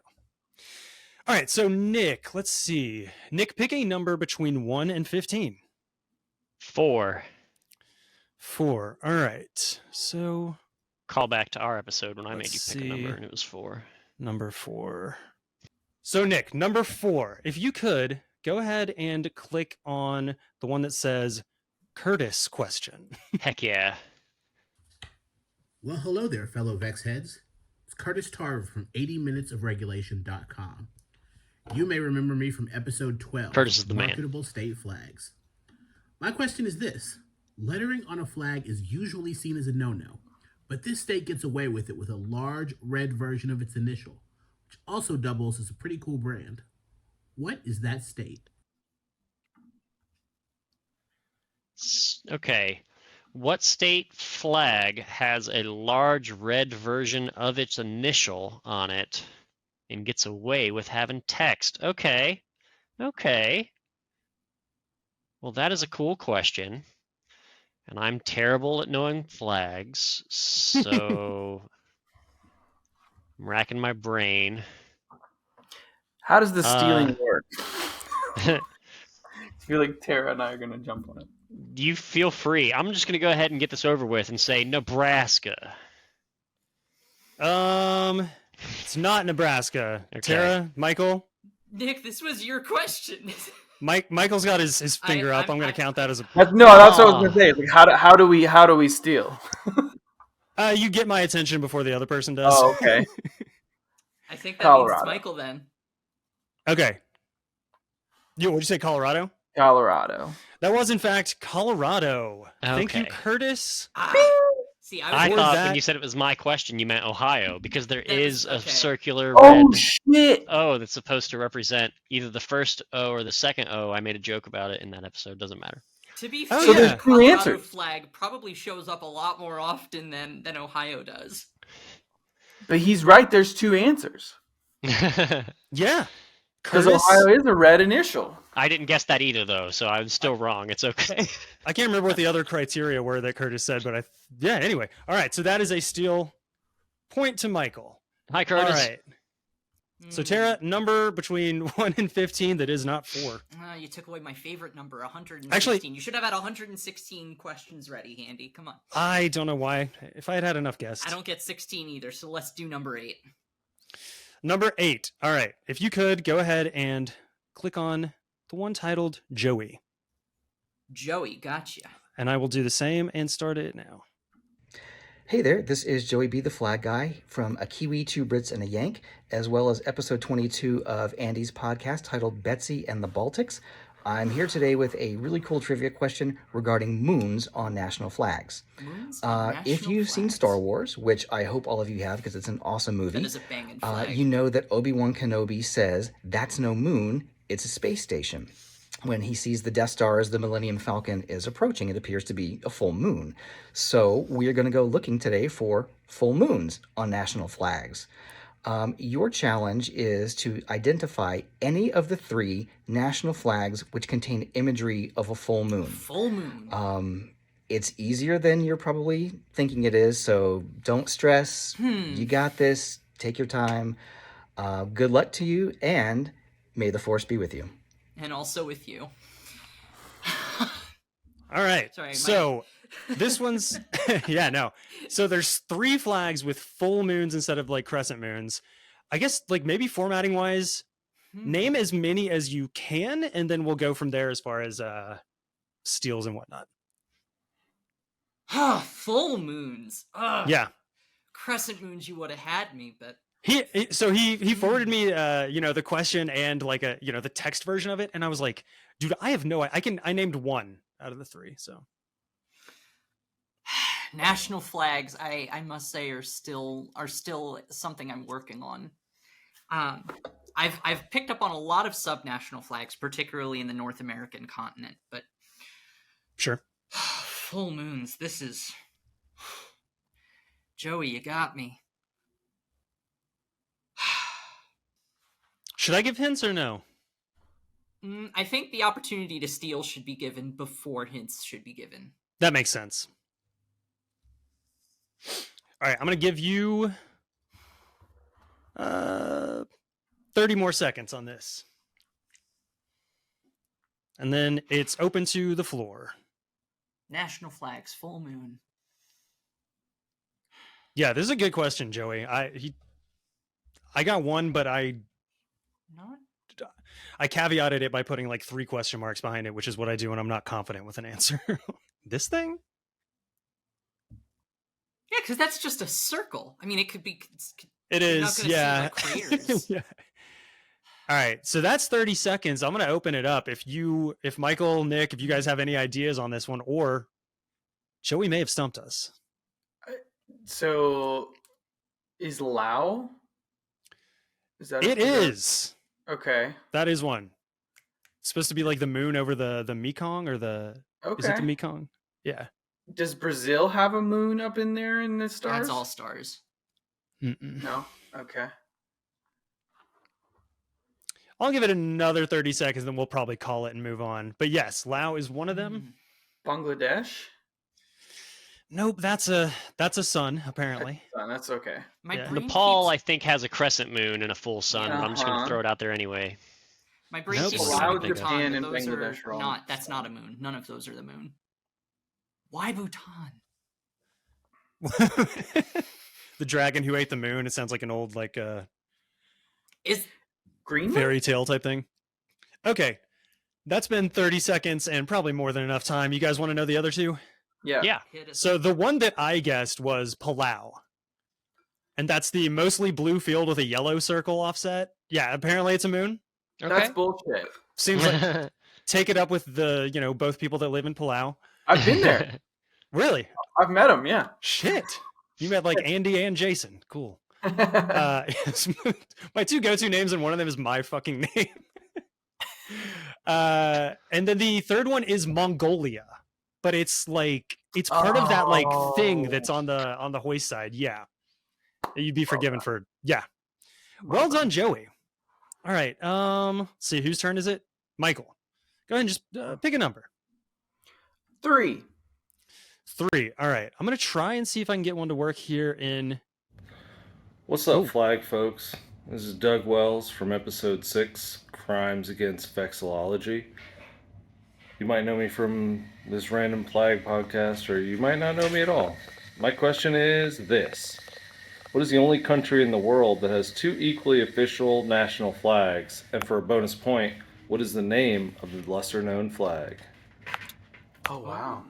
right, so Nick, let's see. Nick, pick a number between 1 and 15. 4. 4. All right. So Call back to our episode when I made you Let's pick a see. number, and it was 4. number 4. So Nick, number 4. If you could, go ahead and click on the one that says Curtis question. Heck yeah. Well, hello there, fellow VexHeads. It's Curtis Tarver from 80minutesofregulation.com. You may remember me from episode 12, Curtis is the man. Marketable State Flags. My question is this. Lettering on a flag is usually seen as a no-no, but this state gets away with it with a large red version of its initial, which also doubles as a pretty cool brand. What is that state? Okay. What state flag has a large red version of its initial on it and gets away with having text? Okay. Well, that is a cool question. And I'm terrible at knowing flags, so I'm racking my brain. How does the stealing work? I feel like Tara and I are gonna jump on it. You feel free. I'm just gonna go ahead and get this over with and say Nebraska. It's not Nebraska. Okay. Tara, Michael? Nick, this was your question. Michael's got his finger up. I'm going to count that as a... That's what I was gonna say. Like, how do we steal? You get my attention before the other person does. Oh, okay. I think that Colorado. means it's Michael then. Okay. What'd you say, Colorado? Colorado. That was, in fact, Colorado. Thank you, Okay. Curtis. See, I Or thought that- when you said it was my question, you meant Ohio, because there That was- is a okay. circular Oh red shit! O that's supposed to represent either the first O or the second O. I made a joke about it in that episode. Doesn't matter. To be Oh, fair, So the there's two Colorado answers. flag probably shows up a lot more often than Ohio does. But he's right. There's 2 answers Yeah. because Curtis, Ohio is a red initial. I didn't guess that either, though, so I'm still wrong. It's okay. I can't remember what the other criteria were that Curtis said, but anyway. All right, so that is a steal point to Michael. Hi, Curtis. All right. So Tara, number between 1 and 15 that is not 4. You took away my favorite number, 116. Actually- You should have had 116 questions ready, Handy. Come on. I don't know why. If I had enough guests. I don't get 16 either, so let's do number 8. Number 8. All right. If you could, go ahead and click on the one titled Joey. Joey, gotcha. And I will do the same and start it now. Hey there, this is Joey B. the Flag Guy from A Kiwi, 2 Brits, and a Yank, as well as episode 22 of Andy's podcast titled Betsy and the Baltics. I'm here today with a really cool trivia question regarding moons on national flags. Moons on If national you've seen flags. Star Wars, which I hope all of you have because it's an awesome movie, That is a banging flag. you know that Obi-Wan Kenobi says, "That's no moon, it's a space station." When he sees the Death Star as the Millennium Falcon is approaching, it appears to be a full moon. So we're going to go looking today for full moons on national flags. Your challenge is to identify any of the 3 national flags which contain imagery of a full moon. Full moon. It's easier than you're probably thinking it is, so don't stress. You got this. Take your time. Good luck to you, and may the Force be with you. And also with you. All right. Sorry, so this one's yeah, no. So there's 3 flags with full moons instead of like crescent moons. I guess like maybe formatting wise, name as many as you can, and then we'll go from there as far as steals and whatnot. Full moons. Ugh. Yeah. crescent moons, you would have had me, but He forwarded me the question and like the text version of it, and I was like, dude, I have no I named one out of the three. So national flags, I must say, are still something I'm working on. I've picked up on a lot of subnational flags, particularly in the North American continent, but sure. Full moons, this is Joey, you got me. Should I give hints or no? I think the opportunity to steal should be given before hints should be given. That makes sense. All right, I'm going to give you 30 more seconds on this. And then it's open to the floor. National flags, full moon. Yeah, this is a good question, Joey. I got one, but I caveated it by putting like 3 question marks behind it, which is what I do when I'm not confident with an answer. This thing? Yeah, because that's just a circle. I mean, it could be. It is, yeah. Yeah. All right, so that's 30 seconds. I'm going to open it up. If Michael, Nick, if you guys have any ideas on this one, or Joey may have stumped us. So, is Lao? Is that it is? Okay. That is one. It's supposed to be like the moon over the Mekong or the. Okay. Is it the Mekong? Yeah. Does Brazil have a moon up in there in the stars? That's all stars. Mm-mm. No. Okay. I'll give it another 30 seconds, then we'll probably call it and move on. But yes, Lao is one of them. Bangladesh? Nope, that's a sun, apparently. That's okay. Nepal, I think, has a crescent moon and a full sun, but I'm just going to throw it out there anyway. My brain Nope. keeps Allow saying Japan Bhutan, and but those Bangladesh are wrong. not. That's not a moon. None of those are the moon. Why Bhutan? The dragon who ate the moon. It sounds like an old Is Greenland? fairy tale type thing. Okay, that's been 30 seconds and probably more than enough time. You guys want to know the other two? Yeah. Yeah. hit us. So the one that I guessed was Palau. And that's the mostly blue field with a yellow circle offset. Yeah, apparently it's a moon. Okay. That's bullshit. Seems like take it up with the, both people that live in Palau. I've been there. Really? I've met them, yeah. Shit. You met like Andy and Jason. Cool. Yes. My 2 go-to names, and one of them is my fucking name. And then the third one is Mongolia. But it's like it's part of that like thing that's on the hoist side. Yeah. You'd be forgiven for Well done, Joey. All right. Let's see, whose turn is it? Michael. Go ahead and just pick a number. 3. 3. All right. I'm gonna try and see if I can get one to work here in. What's up, Flag folks? This is Doug Wells from episode 6, Crimes Against Vexillology. You might know me from this random flag podcast, or you might not know me at all. My question is this. What is the only country in the world that has 2 equally official national flags? And for a bonus point, what is the name of the lesser-known flag? Oh, wow.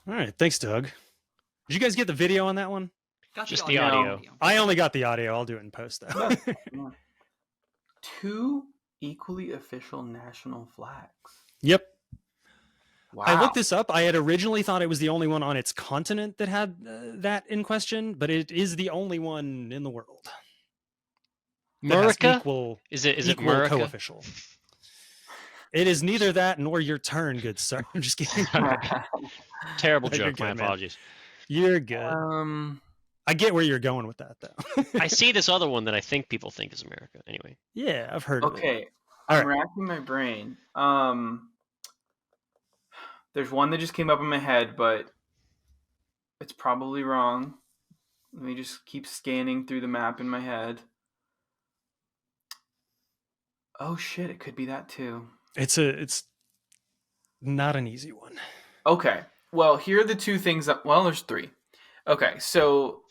All right. Thanks, Doug. Did you guys get the video on that one? Got Just the audio. I only got the audio. I'll do it in post, though. 2 equally official national flags. Yep. Wow. I looked this up. I had originally thought it was the only one on its continent that had that in question, but it is the only one in the world. That has Murica? Is it equal Murica? co-official. It is neither that nor your turn, good sir. I'm just kidding. Terrible You're joke. good, My man. apologies. You're good. I get where you're going with that, though. I see this other one that I think people think is America. Anyway. Yeah, I've heard of it. Okay. All I'm right. racking my brain. There's one that just came up in my head, but it's probably wrong. Let me just keep scanning through the map in my head. Oh shit, it could be that too. It's not an easy one. Okay. Well, here are the 2 things that, well, there's 3. Okay, so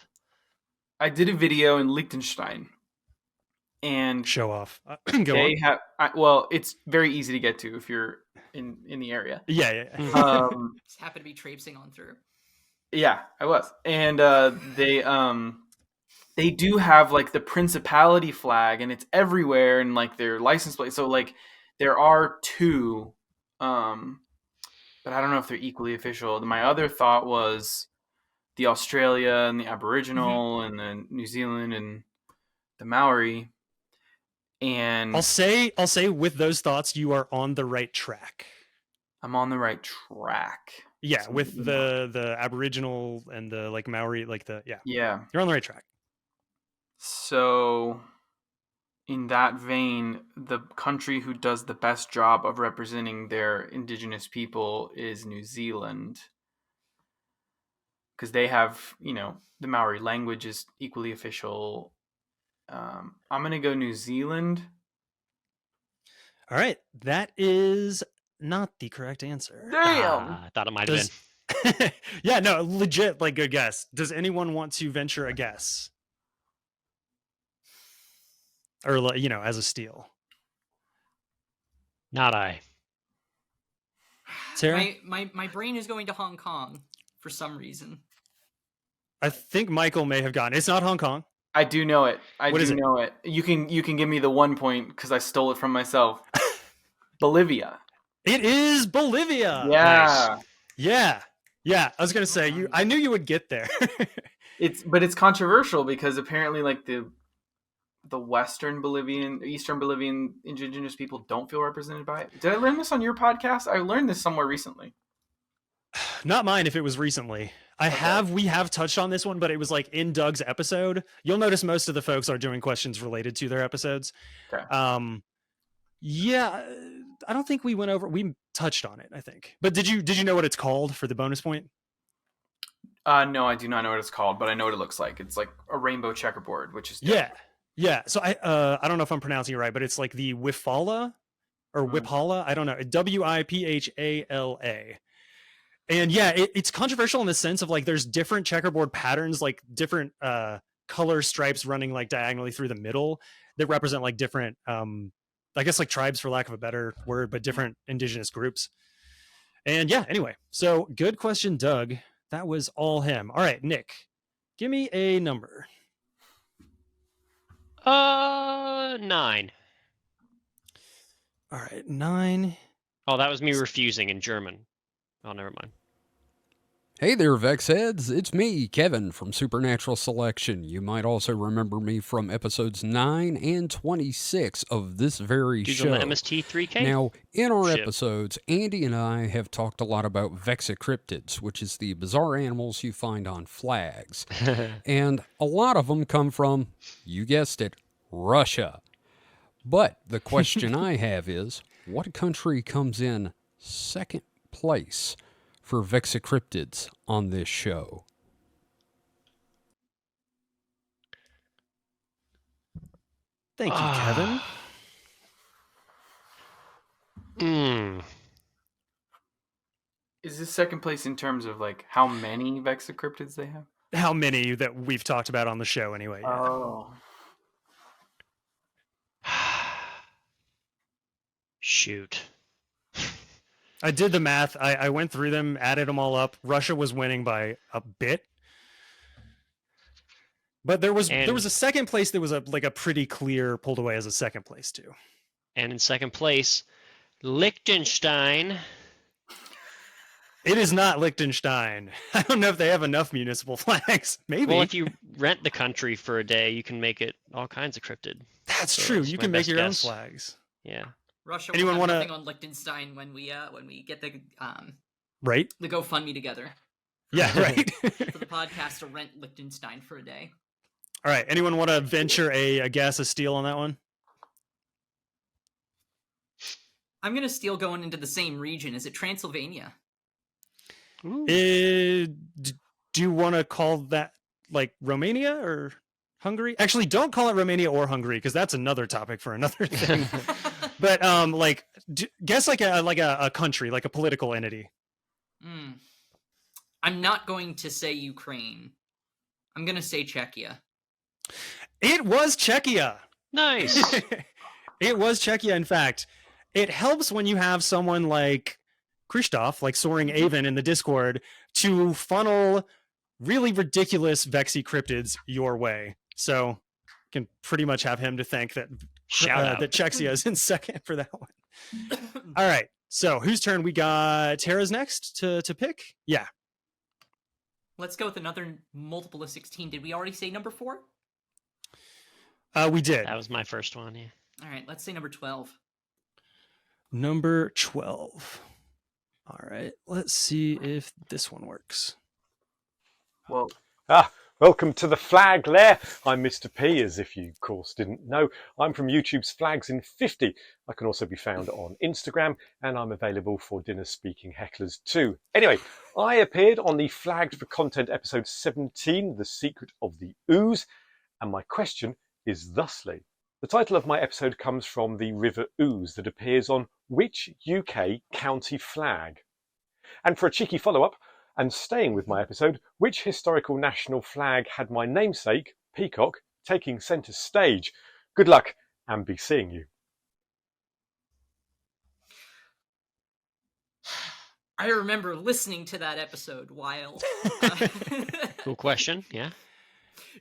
I did a video in Liechtenstein, and Show off. Go they on. have, well, it's very easy to get to if you're in the area. Yeah. Just happened to be traipsing on through. Yeah, I was. And they they do have like the principality flag, and it's everywhere, and like their license plate. So like there are two, but I don't know if they're equally official. My other thought was the Australia and the Aboriginal and the New Zealand and the Maori. And I'll say with those thoughts, you are on the right track. I'm on the right track. Yeah, So with the Aboriginal and the like Maori, like yeah, you're on the right track. So in that vein, the country who does the best job of representing their indigenous people is New Zealand, because they have, the Maori language is equally official. I'm gonna go New Zealand. All right, that is not the correct answer. Damn. I thought it might have been. Yeah, no, legit, like, good guess. Does anyone want to venture a guess? Or, as a steal? Not I. Sarah? My brain is going to Hong Kong for some reason. I think Michael may have gotten it. It's not Hong Kong. I do know it. What is it? know it. You can give me the 1 point because I stole it from myself. Bolivia. It is Bolivia. Yeah. Nice. Yeah. I was gonna say I knew you would get there. But it's controversial because apparently like the Eastern Bolivian indigenous people don't feel represented by it. Did I learn this on your podcast? I learned this somewhere recently. Not mine if it was recently. We have touched on this one, but it was like in Doug's episode. You'll notice most of the folks are doing questions related to their episodes. Okay. Yeah, I don't think we touched on it, I think. But did you know what it's called for the bonus point? No, I do not know what it's called, but I know what it looks like. It's like a rainbow checkerboard, which is dope. Yeah. So I don't know if I'm pronouncing it right, but it's like the Wiphala or Wiphala. I don't know. Wiphala. And yeah, it's controversial in the sense of like there's different checkerboard patterns, like different color stripes running like diagonally through the middle that represent like different, I guess like tribes for lack of a better word, but different indigenous groups. And yeah, anyway, so good question, Doug. That was all him. All right, Nick, give me a number. 9. All right, 9. Oh, that was me refusing in German. Oh, never mind. Hey there, VexHeads. It's me, Kevin, from Supernatural Selection. You might also remember me from episodes 9 and 26 of this very Dudes show. on the MST3K? Now, in our Ship. episodes, Andy and I have talked a lot about vexicryptids, which is the bizarre animals you find on flags. And a lot of them come from, you guessed it, Russia. But the question I have is, what country comes in second place for vexicryptids on this show? Thank you, Kevin. Is this second place in terms of like how many vexicryptids they have? How many that we've talked about on the show anyway. Yeah. Oh. Shoot. I did the math. I went through them, added them all up. Russia was winning by a bit. But there was a second place that was a pretty clear pulled away as a second place too. And in second place, Liechtenstein. It is not Liechtenstein. I don't know if they have enough municipal flags. Maybe. Well, if you rent the country for a day, you can make it all kinds of cryptid. That's true. You can make your own flags. Yeah. Russia Anyone will have wanna- nothing on Liechtenstein when we get the Right? the GoFundMe together. Yeah, right. For the podcast to rent Liechtenstein for a day. All right. Anyone want to venture a guess, a steal on that one? I'm gonna steal going into the same region. Is it Transylvania? Do you want to call that like Romania or Hungary? Actually, don't call it Romania or Hungary because that's another topic for another thing. But guess like a country, like a political entity. I'm not going to say Ukraine. I'm gonna say Czechia. It was Czechia. Nice. It was Czechia. In fact, it helps when you have someone like Krystof, like Soaring Avon in the Discord, to funnel really ridiculous Vexy cryptids your way. So can pretty much have him to thank that that Chexia is in second for that one. All right. So whose turn? We got Tara's next to pick. Yeah. Let's go with another multiple of 16. Did we already say number 4? We did. That was my first one, yeah. All right, let's say number 12. Number 12. All right. Let's see if this one works. Well, welcome to the Flag Lair. I'm Mr. P, as if you, of course, didn't know. I'm from YouTube's Flags in 50. I can also be found on Instagram, and I'm available for dinner-speaking hecklers too. Anyway, I appeared on the Flagged for Content episode 17, The Secret of the Ooze, and my question is thusly. The title of my episode comes from the River Ouse that appears on which UK county flag? And for a cheeky follow-up, and staying with my episode, which historical national flag had my namesake, Peacock, taking centre stage? Good luck, and be seeing you. I remember listening to that episode while Cool question, yeah.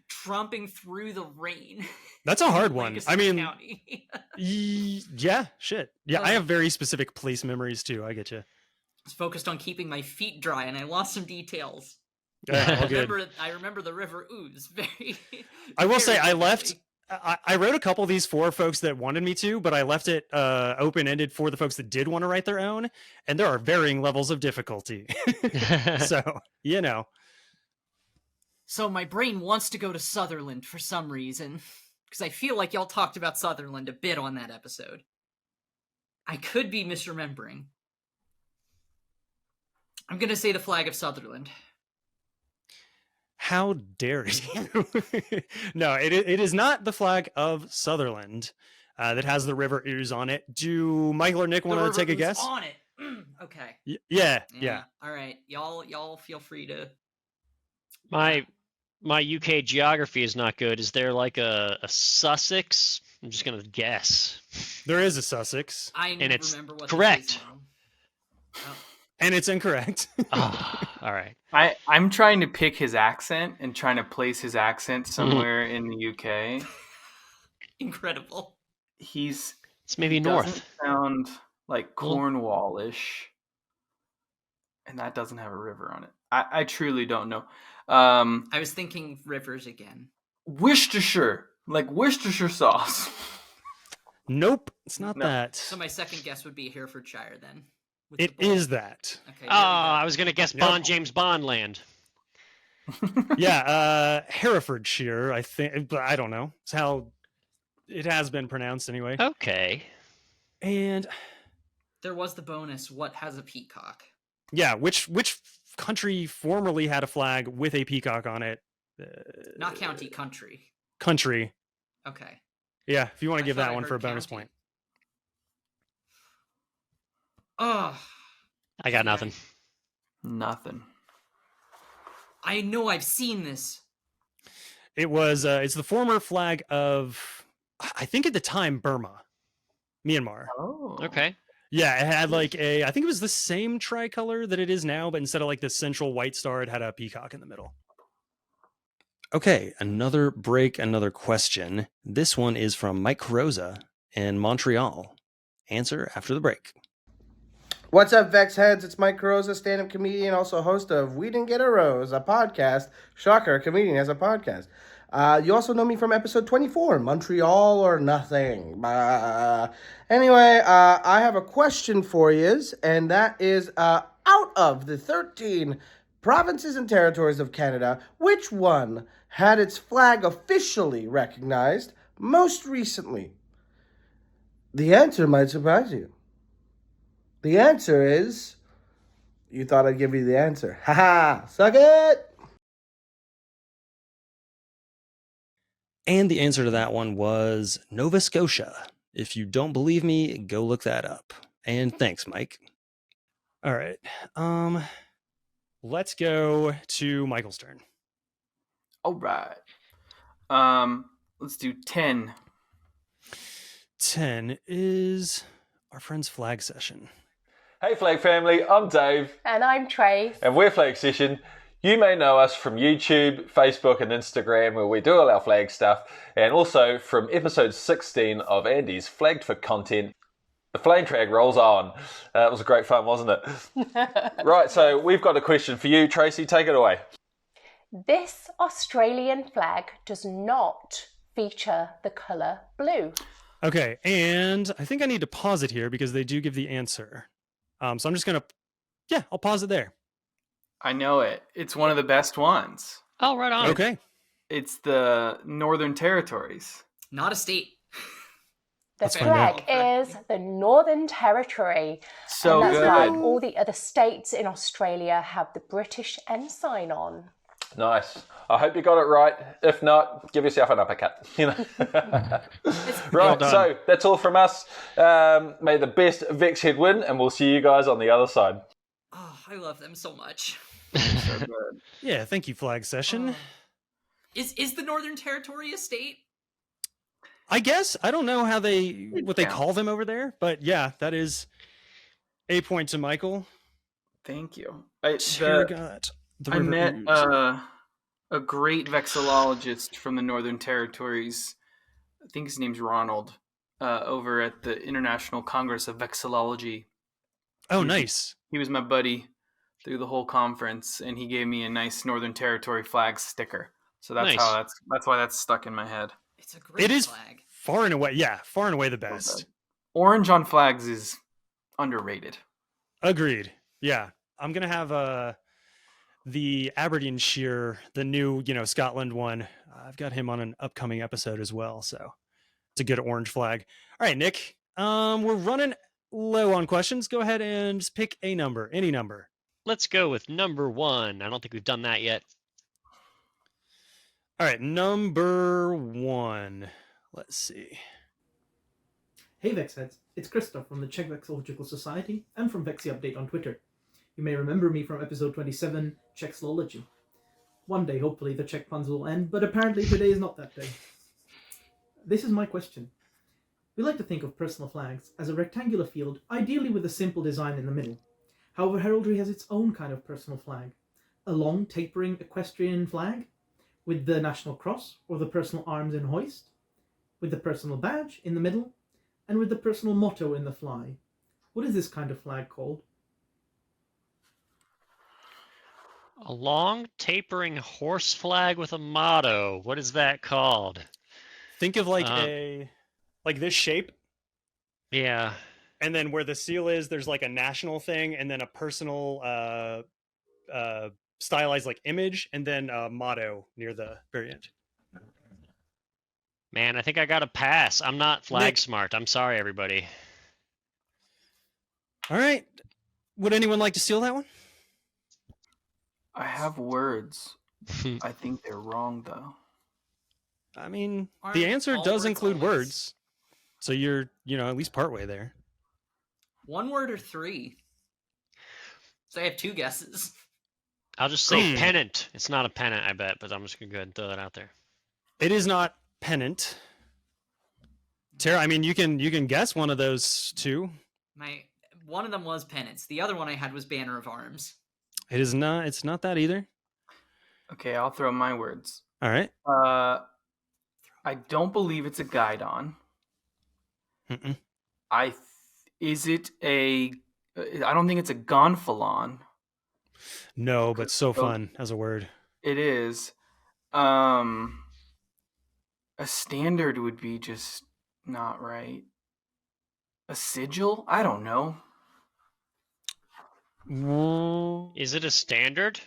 tromping through the rain. That's a hard one. Lancaster I mean, County. yeah, shit. Yeah, I have very specific place memories too. I get you. I was focused on keeping my feet dry, and I lost some details. Yeah, all good. I remember the River Ouse very. I will say very I left. vividly. I wrote a couple of these for folks that wanted me to, but I left it open-ended for the folks that did want to write their own, and there are varying levels of difficulty. So, you know. So my brain wants to go to Sutherland for some reason, because I feel like y'all talked about Sutherland a bit on that episode. I could be misremembering. I'm going to say the flag of Sutherland. How dare you? No, it is not the flag of Sutherland that has the River Ouse on it. Do Michael or Nick want to take a guess? On it. Okay. Yeah. All right, y'all feel free to. My UK geography is not good. Is there like a Sussex? I'm just gonna guess. There is a Sussex. I and it's remember what correct. And it's incorrect. Oh, all right. I'm trying to pick his accent and trying to place his accent somewhere in the UK. Incredible. It's maybe north. Sound like Cornwallish, and that doesn't have a river on it. I truly don't know. I was thinking rivers again. Worcestershire, like Worcestershire sauce. Nope, it's not that. So my second guess would be Herefordshire then. It is that. Okay. I was gonna guess James Bond land. Yeah, Herefordshire, I think, but I don't know. It's how it has been pronounced anyway. Okay. And there was the bonus. What has a peacock? Yeah, which country formerly had a flag with a peacock on it? Not county, country. Country. Okay. Yeah, if you want to give thought that I one for a heard bonus county. point. Oh. I got nothing. Nothing. I know I've seen this. It was it's the former flag of, I think at the time, Burma, Myanmar. Oh. Okay. Yeah, it had like I think it was the same tricolor that it is now, but instead of like the central white star, it had a peacock in the middle. Okay, another break, another question. This one is from Mike Carosa in Montreal. Answer after the break. What's up, VexHeads? It's Mike Carosa, stand-up comedian, also host of We Didn't Get a Rose, a podcast. Shocker, a comedian has a podcast. You also know me from episode 24, Montreal or Nothing. Anyway, I have a question for you, and that is, out of the 13 provinces and territories of Canada, which one had its flag officially recognized most recently? The answer might surprise you. The answer is, you thought I'd give you the answer. Haha, suck it! And the answer to that one was Nova Scotia. If you don't believe me, go look that up. And thanks, Mike. All right. Let's go to Michael's turn. All right. Let's do 10. 10 is our friend's flag session. Hey Flag family, I'm Dave. And I'm Trace. And we're Flagsession. You may know us from YouTube, Facebook, and Instagram, where we do all our flag stuff, and also from episode 16 of Andy's Flagged for Content. The flame track rolls on. It was great fun, wasn't it? Right, so we've got a question for you, Tracy. Take it away. This Australian flag does not feature the colour blue. Okay, and I think I need to pause it here because they do give the answer. So I'm just going to, I'll pause it there. I know it. It's one of the best ones. Oh, right on. Okay. It's the Northern Territories. Not a state. The flag is the Northern Territory. So and that's good. why all the other states in Australia have the British ensign on. Nice. I hope you got it right. If not, give yourself an uppercut. Right, so that's all from us. May the best VexHead win, and we'll see you guys on the other side. Oh, I love them so much. So good. Yeah, thank you, Flagsession. Is the Northern Territory a state? I guess. I don't know how they call them over there, but yeah, that is a point to Michael. Thank you. I met a great vexillologist from the Northern Territories. I think his name's Ronald, over at the International Congress of Vexillology. Oh, nice. He was my buddy through the whole conference, and he gave me a nice Northern Territory flag sticker. So that's Nice. that's why that's stuck in my head. It's a great It is flag. far and away the best. Orange on flags is underrated. Agreed. Yeah, I'm gonna have the Aberdeenshire, the new Scotland one. I've got him on an upcoming episode as well, so it's a good orange flag. All right, Nick. We're running low on questions. Go ahead and just pick a number, any number. Let's go with number 1. I don't think we've done that yet. All right, number 1. Let's see. Hey VexHeads, it's Krystof from the Czech Vexillological Society and from Vexy Update on Twitter. You may remember me from episode 27, Czechology. One day, hopefully, the Czech puns will end, but apparently today is not that day. This is my question. We like to think of personal flags as a rectangular field, ideally with a simple design in the middle. However, heraldry has its own kind of personal flag. A long, tapering equestrian flag, with the national cross or the personal arms in hoist, with the personal badge in the middle, and with the personal motto in the fly. What is this kind of flag called? A long, tapering horse flag with a motto. What is that called? Think of like this shape. Yeah. And then where the seal is, there's like a national thing, and then a personal stylized like image, and then a motto near the very end. Man, I think I got to pass. I'm not flag smart. I'm sorry, everybody. All right. Would anyone like to steal that one? I have words. I think they're wrong, though. I mean, the answer does include words. So you're, at least partway there. 1 word or 3? So I have 2 guesses. I'll just say pennant. It's not a pennant, I bet, but I'm just going to go ahead and throw that out there. It is not pennant. Tara, I mean, you can guess one of those 2. One of them was pennants. The other one I had was banner of arms. It is not. It's not that either. Okay, I'll throw my words. All right. I don't believe it's a guidon. Mm-mm. Is it a? I don't think it's a gonfalon. No, but so fun as a word. It is. A standard would be just not right. A sigil? I don't know. Is it a standard?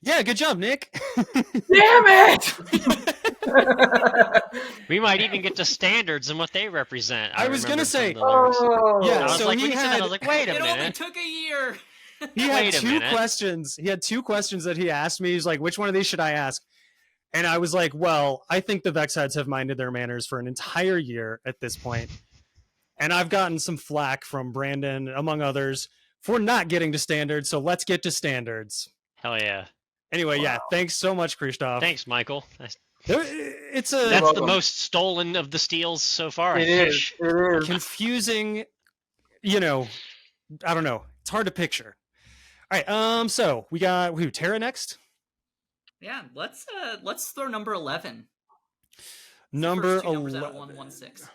Yeah, good job, Nick. Damn it! We might even get to standards and what they represent. I was going to say, yeah. I was so like, he had, I was like, wait a minute. It only took a year. He had Wait a 2 minute. questions. He had 2 questions that he asked me. He's like, which one of these should I ask? And I was like, well, I think the VexHeads have minded their manners for an entire year at this point. And I've gotten some flack from Brandon, among others, for not getting to standards. So let's get to standards. Hell yeah. Anyway, yeah, thanks so much, Krystof. Thanks, Michael. That's the most stolen of the steals so far. It is. Confusing, I don't know. It's hard to picture. All right, so we got Tara next. Yeah, let's throw number 11. Number First two numbers out of 11. 116.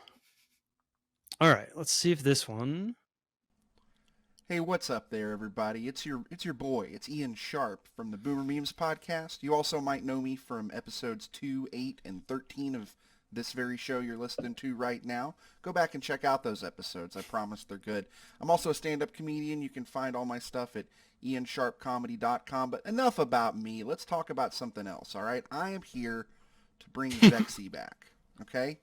All right, let's see if this one. Hey, what's up there, everybody? It's your boy. It's Ian Sharp from the Boomer Memes podcast. You also might know me from episodes 2, 8, and 13 of this very show you're listening to right now. Go back and check out those episodes. I promise they're good. I'm also a stand-up comedian. You can find all my stuff at iansharpcomedy.com. But enough about me. Let's talk about something else, all right? I am here to bring Vexy back, okay?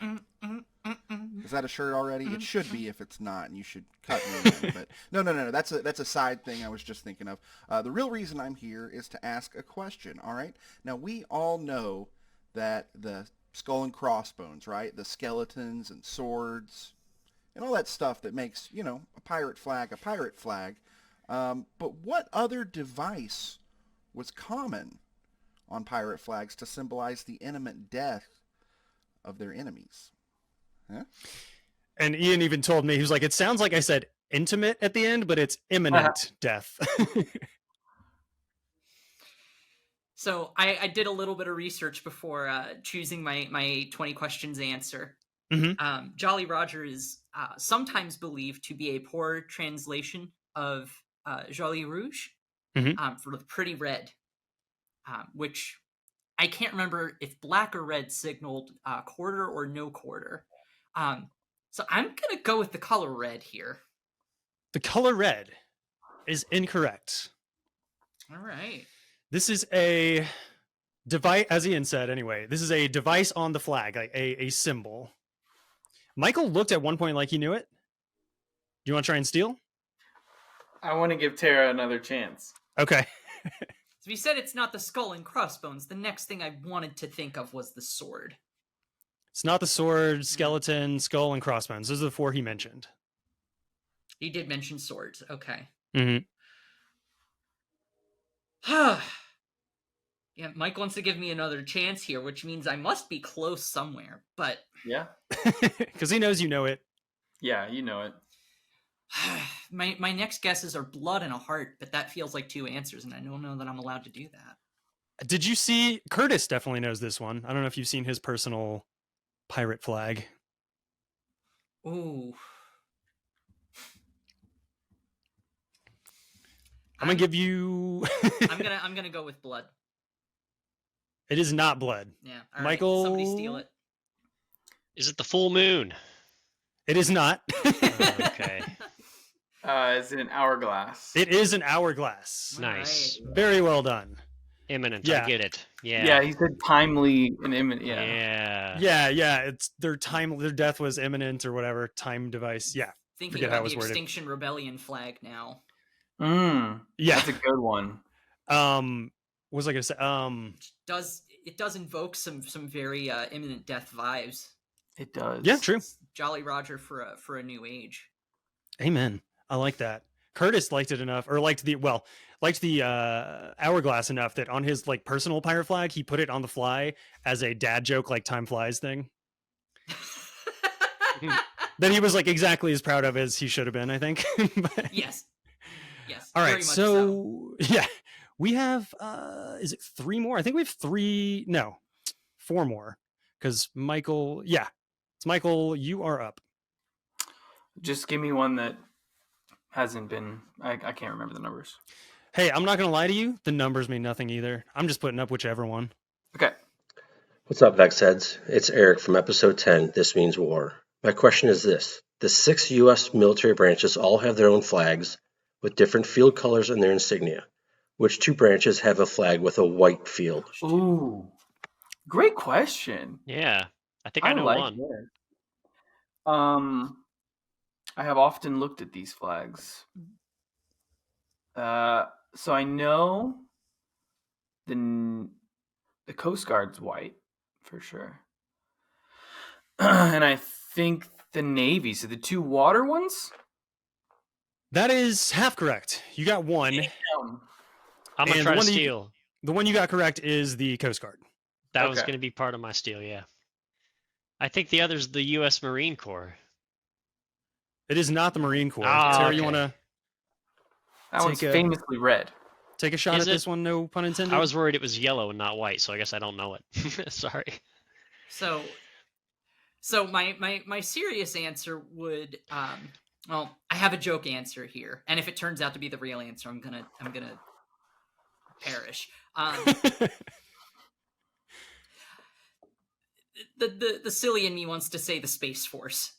Is that a shirt already? It should be if it's not, and you should cut me in. But no. That's a side thing I was just thinking of. The real reason I'm here is to ask a question, all right? Now, we all know that the skull and crossbones, right? The skeletons and swords and all that stuff that makes, a pirate flag a pirate flag. But what other device was common on pirate flags to symbolize the imminent death of their enemies? Huh? And Ian even told me, he was like, it sounds like I said intimate at the end, but it's imminent death. So I did a little bit of research before choosing my 20 questions answer. Mm-hmm. Jolly Roger is sometimes believed to be a poor translation of Jolly Rouge for the pretty red, which I can't remember if black or red signaled quarter or no quarter. So I'm going to go with the color red here. The color red is incorrect. All right. This is a device, as Ian said anyway, this is a device on the flag, like a symbol. Michael looked at one point like he knew it. Do you want to try and steal? I want to give Tara another chance. Okay. So if you said it's not the skull and crossbones, the next thing I wanted to think of was the sword. It's not the sword, skeleton, skull, and crossbones. Those are the 4 he mentioned. He did mention swords. Okay. Mm-hmm. Yeah, Mike wants to give me another chance here, which means I must be close somewhere. But yeah, because he knows you know it. Yeah, you know it. My next guesses are blood and a heart, but that feels like 2 answers, and I don't know that I'm allowed to do that. Did you see? Curtis definitely knows this one. I don't know if you've seen his personal pirate flag. Ooh. I'm gonna give you. I'm gonna go with blood. It is not blood. Yeah, all Michael. Right. Somebody steal it. Is it the full moon? It is not. Okay. Is it an hourglass? It is an hourglass. Nice. Right. Very well done. Imminent. Yeah. I get it. Yeah. Yeah, he said timely and imminent. Yeah. It's their time. Their death was imminent or whatever time device. Yeah. Thinking about the Extinction Rebellion flag now. Yeah, that's a good one. What was I gonna say? It does invoke some very imminent death vibes. It does. Yeah, true. Jolly Roger for a new age. Amen. I like that. Curtis liked it enough, or liked the hourglass enough that on his like personal pirate flag, he put it on the fly as a dad joke, like time flies thing. That he was like exactly as proud of as he should have been, I think. But... Yes. All right. So yeah, we have. Is it 3 more? I think we have 4 more. Because Michael, it's Michael. You are up. Just give me one that hasn't been. I can't remember the numbers. Hey, I'm not gonna lie to you. The numbers mean nothing either. I'm just putting up whichever one. Okay. What's up, VexHeads? It's Eric from episode 10. This means war. My question is this: the 6 U.S. military branches all have their own flags with different field colors in their insignia. Which 2 branches have a flag with a white field? Ooh, great question. Yeah, I think I know one. I have often looked at these flags. So I know the Coast Guard's white for sure, and I think the Navy. So the 2 water ones. That is half correct. You got 1. Damn. I'm going to try to steal. The one you got correct is the Coast Guard. That was going to be part of my steal, yeah. I think the other's the U.S. Marine Corps. It is not the Marine Corps. Oh, Sarah, okay. you want to... That one's famously red. take a shot Is at it? this one, no pun intended? I was worried it was yellow and not white, so I guess I don't know it. Sorry. So my serious answer would well, I have a joke answer here, and if it turns out to be the real answer, I'm gonna perish. The silly in me wants to say the Space Force.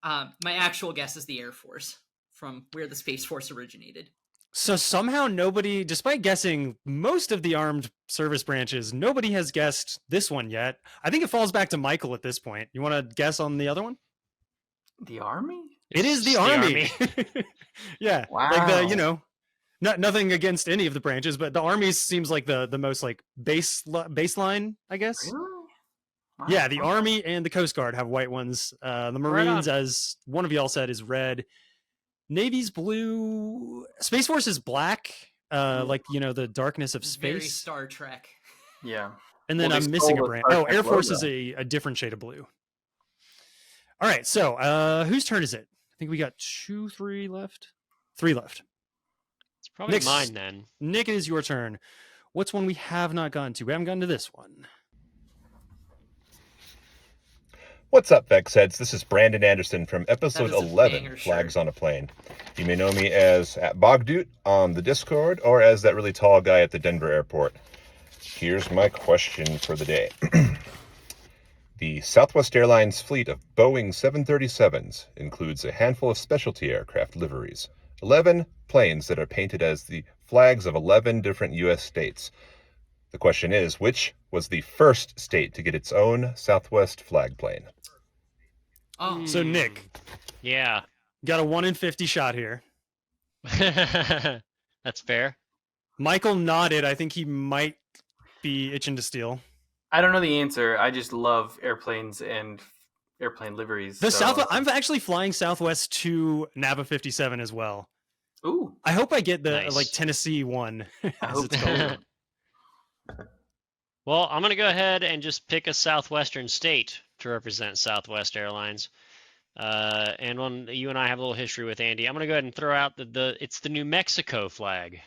My actual guess is the Air Force, from where the Space Force originated. So somehow nobody, despite guessing most of the armed service branches, nobody has guessed this one yet. I think it falls back to Michael at this point. You want to guess on the other one? The Army? It is the Army. Yeah. Wow. Like nothing against any of the branches, but the Army seems like the most like baseline, I guess. Really? Wow. Yeah, the Army and the Coast Guard have white ones. The Marines, as one of y'all said, is red. Navy's blue. Space Force is black. Like, the darkness of space. Very Star Trek. Yeah. And then I'm missing a brand. Oh, Air Force is a different shade of blue. All right, so whose turn is it? I think we got 3 left. It's probably mine then. Nick, it is your turn. What's one we have not gotten to? We haven't gotten to this one. What's up, VexHeads? This is Brandon Anderson from episode 11, banger Flags on a Plane. You may know me as @Buuuuut on the Discord, or as that really tall guy at the Denver airport. Here's my question for the day. The Southwest Airlines fleet of Boeing 737s includes a handful of specialty aircraft liveries, 11 planes that are painted as the flags of 11 different U.S. states. The question is, which was the first state to get its own Southwest flag plane? Oh. So, Nick. Yeah. Got a 1 in 50 shot here. That's fair. Michael nodded. I think he might be itching to steal. I don't know the answer. I just love airplanes and airplane liveries. I'm actually flying Southwest to Nava 57 as well. Ooh. I hope I get the Nice. Tennessee one. I hope so. Well, I'm going to go ahead and just pick a southwestern state to represent Southwest Airlines. And when you and I have a little history with Andy, I'm going to go ahead and throw out it's the New Mexico flag.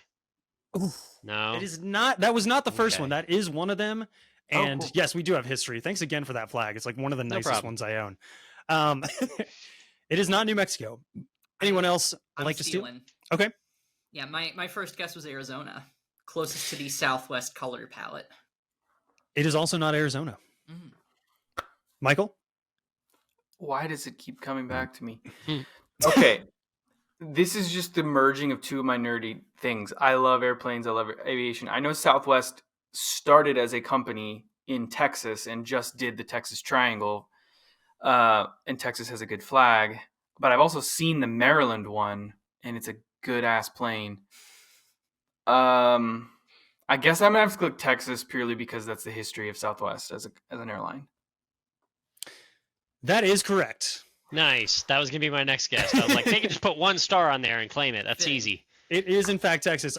Ooh. No? It is not. That was not the first Okay. one. That is one of them. And cool. yes, we do have history. Thanks again for that flag. It's like one of the No nicest problem. ones I own. It is not New Mexico. Anyone else I'm like to steal? stealing. Okay. Yeah, my first guess was Arizona, closest to the Southwest color palette. It is also not Arizona. Mm. Michael? Why does it keep coming back to me? Okay. This is just the merging of two of my nerdy things. I love airplanes. I love aviation. I know Southwest started as a company in Texas and just did the Texas Triangle. And Texas has a good flag. But I've also seen the Maryland one, and it's a good-ass plane. I guess I'm going to have to click Texas purely because that's the history of Southwest as an airline. That is correct. Nice. That was going to be my next guess. I was like, they can just put 1 star on there and claim it. That's easy. It is, in fact, Texas.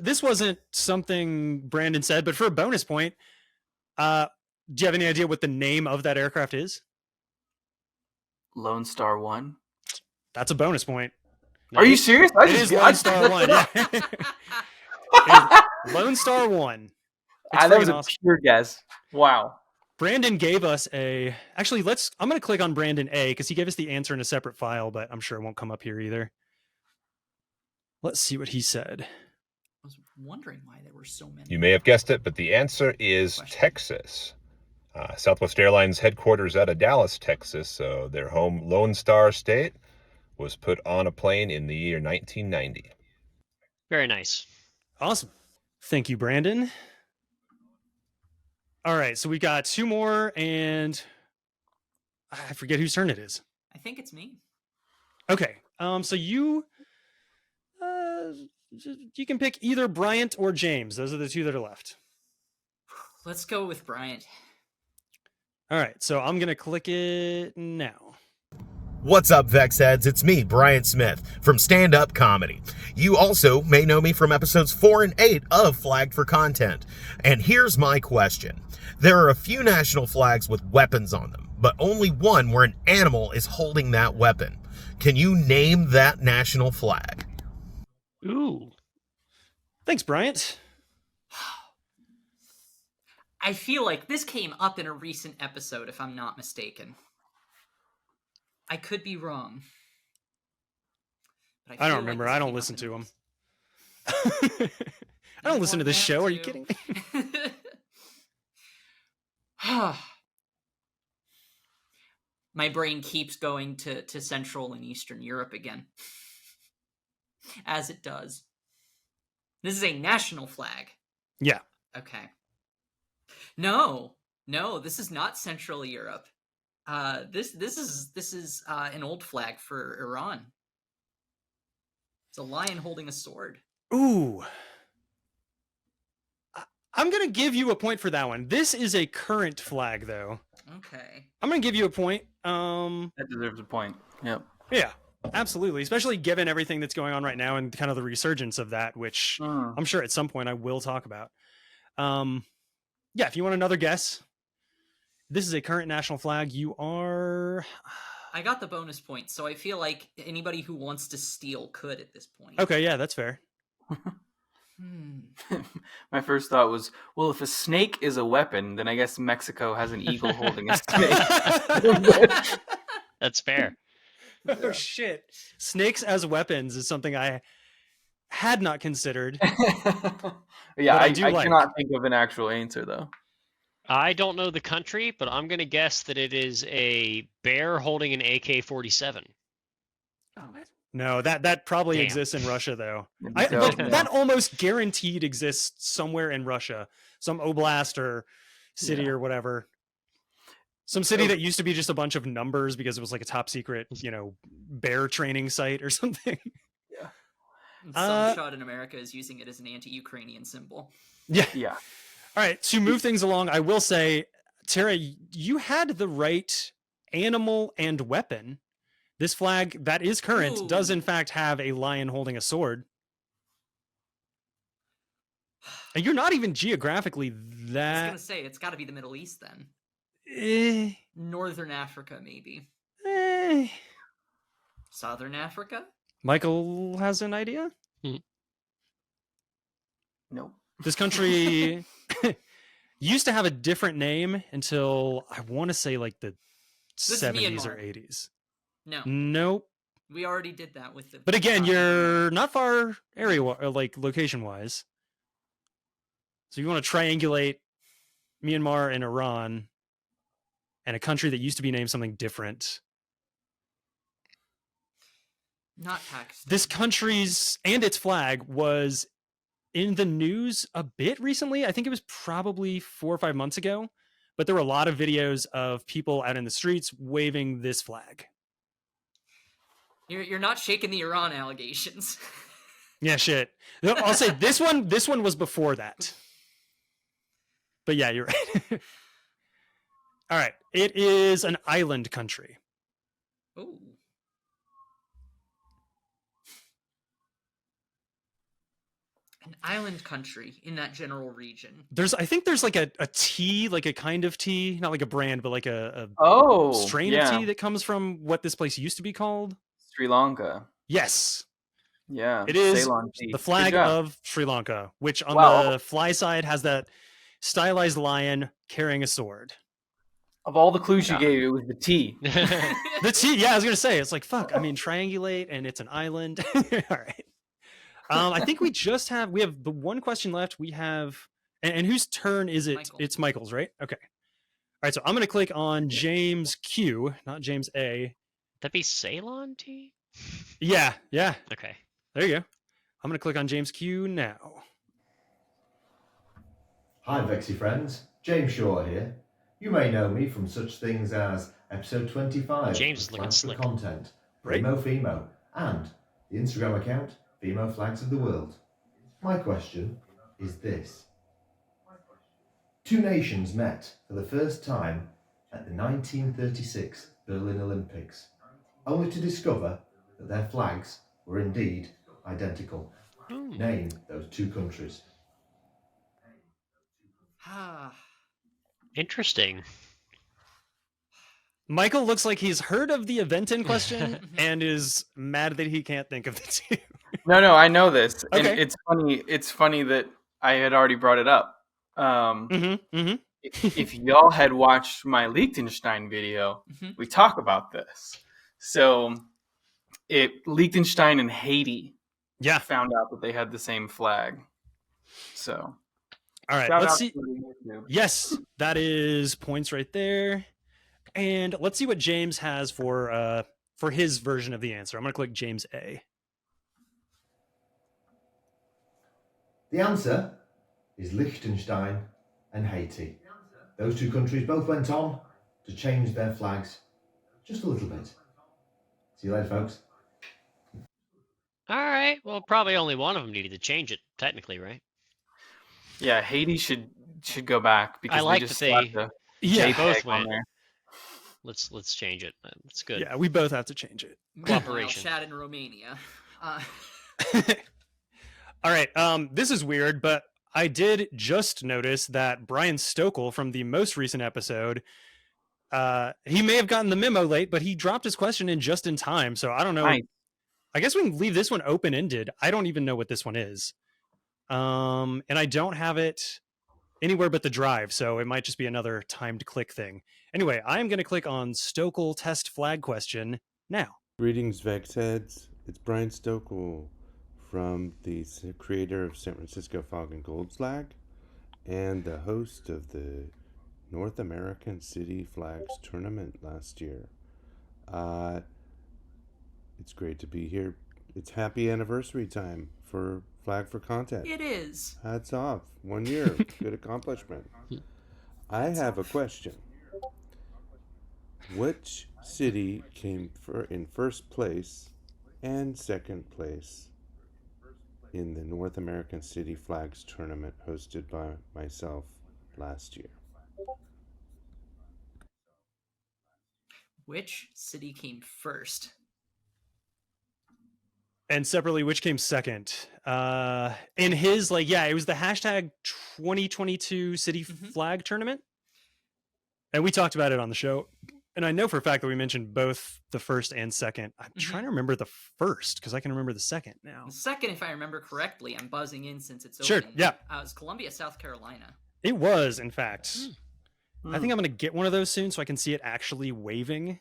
This wasn't something Brandon said, but for a bonus point, do you have any idea what the name of that aircraft is? Lone Star 1. That's a bonus point. Are you serious? It is Lone Star 1. Yeah. It is Lone Star 1. That was a pure guess. Wow. Brandon gave us actually, I'm going to click on Brandon A because he gave us the answer in a separate file, but I'm sure it won't come up here either. Let's see what he said. I was wondering why there were so many. You may have guessed it, but the answer is Texas. Southwest Airlines headquarters out of Dallas, Texas, so their home Lone Star State was put on a plane in the year 1990. Very nice. Awesome. Thank you, Brandon. All right, so we got 2 more, and I forget whose turn it is. I think it's me. Okay, so you can pick either Bryant or James. Those are the 2 that are left. Let's go with Bryant. All right, so I'm going to click it now. What's up, VexHeads? It's me, Bryant Smith, from Stand Up Comedy. You also may know me from episodes 4 and 8 of Flagged for Content. And here's my question. There are a few national flags with weapons on them, but only one where an animal is holding that weapon. Can you name that national flag? Ooh. Thanks, Bryant. I feel like this came up in a recent episode, if I'm not mistaken. I could be wrong. But I don't feel like remember. this I don't came up listen in to a him. I don't listen to this show. Are you kidding me? My brain keeps going to Central and Eastern Europe again. As it does. This is a national flag. Yeah. Okay. No, this is not Central Europe. This is an old flag for Iran. It's a lion holding a sword. Ooh. I'm going to give you a point for that one. This is a current flag, though. Okay. I'm going to give you a point. That deserves a point. Yep. Yeah, absolutely. Especially given everything that's going on right now and kind of the resurgence of that, which I'm sure at some point I will talk about. Yeah, if you want another guess, this is a current national flag. You are... I got the bonus point, so I feel like anybody who wants to steal could at this point. Okay, yeah, that's fair. My first thought was, well, if a snake is a weapon, then I guess Mexico has an eagle holding a snake. That's fair. Oh, shit. Snakes as weapons is something I had not considered. Yeah, I like. cannot think of an actual answer, though. I don't know the country, but I'm going to guess that it is a bear holding an AK-47. No, that probably Damn. exists in Russia, though. So, that almost guaranteed exists somewhere in Russia. Some oblast or city or whatever. Some city that used to be just a bunch of numbers because it was like a top secret, bear training site or something. Yeah. Some shot in America is using it as an anti-Ukrainian symbol. Yeah. All right, to move things along, I will say, Tara, you had the right animal and weapon. This flag that is current does in fact have a lion holding a sword. And you're not even geographically that... I was going to say, it's got to be the Middle East then. Northern Africa, maybe. Southern Africa? Michael has an idea? No. This country used to have a different name until, I want to say, like the 70s or 80s. No. Nope. We already did that with the... But again, you're not far area or like location wise. So you want to triangulate Myanmar and Iran and a country that used to be named something different. Not Pakistan. This country's and its flag was in the news a bit recently. I think it was probably 4 or 5 months ago, but there were a lot of videos of people out in the streets waving this flag. You're not shaking the Iran allegations. Yeah, shit. I'll say this one was before that. But yeah, you're right. All right. It is an island country. Ooh. An island country in that general region. I think there's like a tea, like a kind of tea, not like a brand, but like a strain of tea that comes from what this place used to be called. Sri Lanka. Yes. Yeah. It is Ceylon tea. the flag of Sri Lanka, which on the fly side has that stylized lion carrying a sword. Of all the clues you gave, it was the tea. The tea, yeah, I was going to say, it's like, fuck, I mean, triangulate, and it's an island. All right. I think we have the one question left. We have, and whose turn is it? Michael. It's Michael's, right? Okay. All right, so I'm going to click on James Q, not James A. That'd be Ceylon tea? Yeah. Okay. There you go. I'm going to click on James Q now. Hi, Vexy friends. James Shaw here. You may know me from such things as episode 25 James is of looking Flags for slick. Content, Right. Femo, and the Instagram account, Femo Flags of the World. My question is this. Two nations met for the first time at the 1936 Berlin Olympics, only to discover that their flags were indeed identical. Name those two countries. Interesting. Michael looks like he's heard of the event in question and is mad that he can't think of the two. No, I know this, and Okay. it's funny that I had already brought it up. Mm-hmm. If y'all had watched my Liechtenstein video, we talk about this. So, Liechtenstein and Haiti, found out that they had the same flag. So, all right, shout let's out see. to YouTube. Yes, that is points right there. And let's see what James has for his version of the answer. I'm going to click James A. The answer is Liechtenstein and Haiti. Those two countries both went on to change their flags just a little bit. See you later, folks. All right. Well, probably only one of them needed to change it, technically, right? Yeah, Haiti should go back because I like they just that they slapped a Yeah. JPEG both on went. there. Let's change it. That's good. Yeah, we both have to change it. Meanwhile, Cooperation. Chad in Romania. All right. This is weird, but I did just notice that Brian Stokel from the most recent episode, he may have gotten the memo late, but he dropped his question in just in time. So I don't know. Nice. I guess we can leave this one open-ended. I don't even know what this one is. And I don't have it anywhere but the drive, so it might just be another timed click thing. Anyway, I'm going to click on Stokel test flag question now. Greetings, VexHeads. It's Brian Stokel from the creator of San Francisco Fog and Gold Flag and the host of the North American City Flags Tournament last year. It's great to be here. It's happy anniversary time for Flag for Content. It is. Hats off. 1 year. Good accomplishment. I have a question. Which city came in first place and second place in the North American City Flags Tournament hosted by myself last year? Which city came first? And separately, which came second? In his, it was the hashtag 2022 City Flag Tournament. And we talked about it on the show. And I know for a fact that we mentioned both the first and second. I'm trying to remember the first because I can remember the second now. The second, if I remember correctly, I'm buzzing in since it's Sure, open. yeah. It was Columbia, South Carolina. It was, in fact. I think I'm going to get one of those soon so I can see it actually waving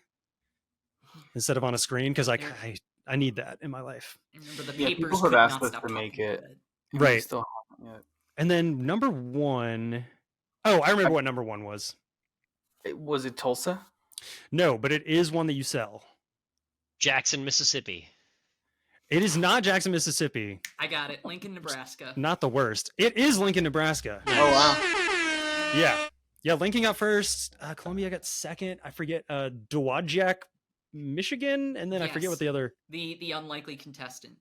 instead of on a screen because I need that in my life. Remember, the Yeah, papers people could have not asked us stop to make talking it. about it. and we Right. still haven't yet. And then number one, oh, I remember what number one was. Was it Tulsa? No, but it is one that you sell. Jackson, Mississippi. It is not Jackson, Mississippi. I got it. Lincoln, Nebraska. Not the worst. It is Lincoln, Nebraska. Oh, wow. Yeah, Lincoln got first. Columbia got second. I forget. Dowagiac, Michigan, and then I forget what the other. The unlikely contestant.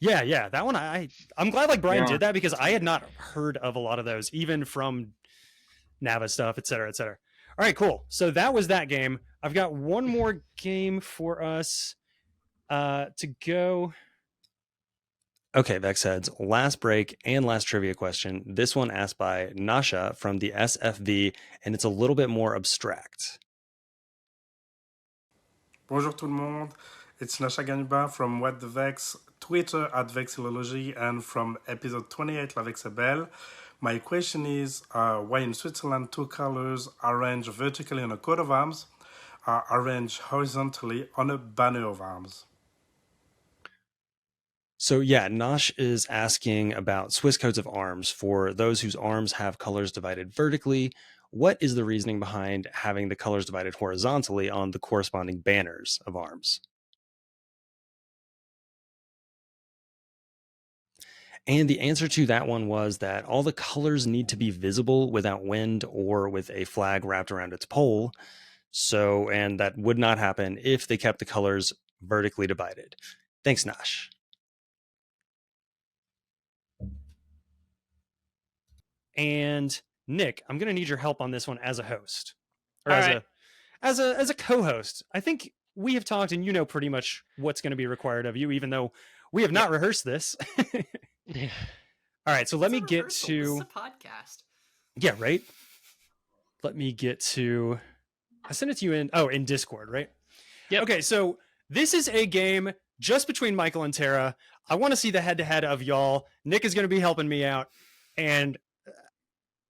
Yeah, that one. I'm glad Brian Yeah. did that because I had not heard of a lot of those, even from Nava stuff, et cetera, et cetera. All right, cool. So that was that game. I've got one more game for us to go. Okay, VexHeads, last break and last trivia question. This one asked by Nasha from the SFV, and it's a little bit more abstract. Bonjour tout le monde. It's Nasha Ganuba from What the Vex, Twitter at Vexillology, and from episode 28, La Vexabelle. My question is, why in Switzerland two colors arranged vertically on a coat of arms are arranged horizontally on a banner of arms? So yeah, Nosh is asking about Swiss coats of arms for those whose arms have colors divided vertically. What is the reasoning behind having the colors divided horizontally on the corresponding banners of arms? And the answer to that one was that all the colors need to be visible without wind or with a flag wrapped around its pole. So, and that would not happen if they kept the colors vertically divided. Thanks, Nosh. And Nick, I'm going to need your help on this one as a host, or as a co-host. I think we have talked, and you know pretty much what's going to be required of you, even though we have not rehearsed this. All right, so let me get to. This is a podcast. Yeah, right. Let me get to. I sent it to you in Discord, right? Yeah. Okay, so this is a game just between Michael and Tara. I want to see the head-to-head of y'all. Nick is going to be helping me out. And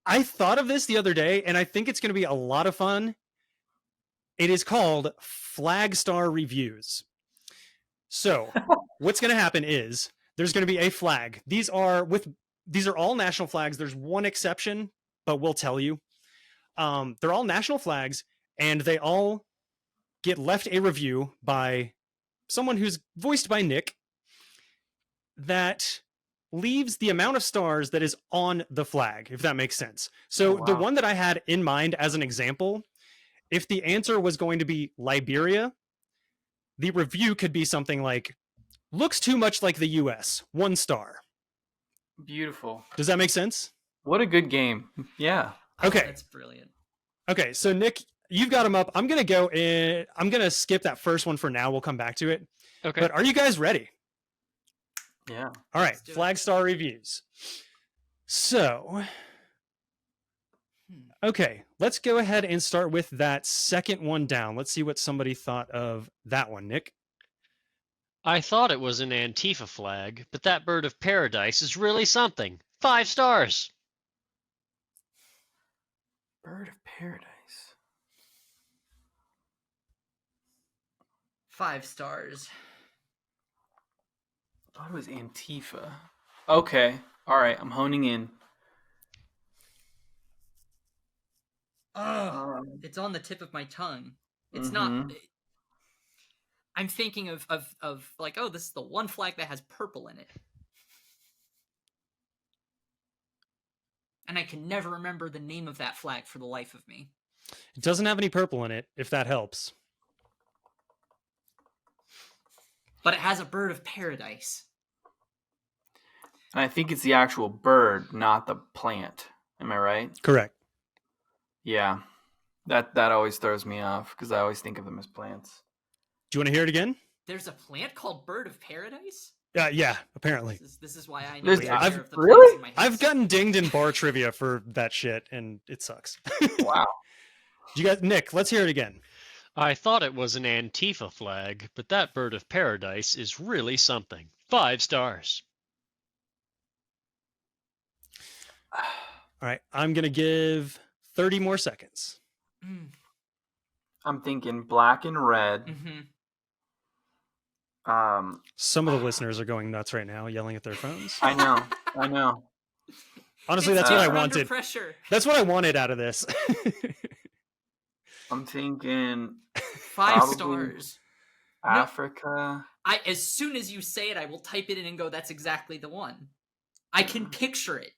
I thought of this the other day, and I think it's going to be a lot of fun. It is called Flag Star Reviews. So what's going to happen is there's going to be a flag. These are all national flags. There's one exception, but we'll tell you. They're all national flags, and they all get left a review by someone who's voiced by Nick that leaves the amount of stars that is on the flag, if that makes sense. So the one that I had in mind as an example, if the answer was going to be Liberia, the review could be something like, looks too much like the US, 1 star. Beautiful. Does that make sense? What a good game. Yeah. Okay. That's brilliant. Okay, so Nick, you've got them up. I'm going to skip that first one for now. We'll come back to it. Okay. But are you guys ready? Yeah. All right, Flag Star Reviews. So, okay, let's go ahead and start with that second one down. Let's see what somebody thought of that one, Nick. I thought it was an Antifa flag, but that bird of paradise is really something. 5 stars. Bird of paradise. 5 stars. I thought it was Antifa. Okay. All right. I'm honing in. It's on the tip of my tongue. It's not. I'm thinking of like, oh, this is the one flag that has purple in it. And I can never remember the name of that flag for the life of me. It doesn't have any purple in it, if that helps. But it has a bird of paradise. And I think it's the actual bird, not the plant. Am I right? Correct. Yeah. That always throws me off because I always think of them as plants. Do you want to hear it again? There's a plant called bird of paradise? Yeah, apparently. This is why I know I've gotten dinged in bar trivia for that shit, and it sucks. Wow. You guys, Nick, let's hear it again. I thought it was an Antifa flag, but that bird of paradise is really something. 5 stars. All right, I'm going to give 30 more seconds. I'm thinking black and red. Some of the listeners are going nuts right now, yelling at their phones. I know. Honestly, that's what I wanted. Under pressure. That's what I wanted out of this. I'm thinking 5 stars. Africa. As soon as you say it, I will type it in and go, that's exactly the one. I can picture it.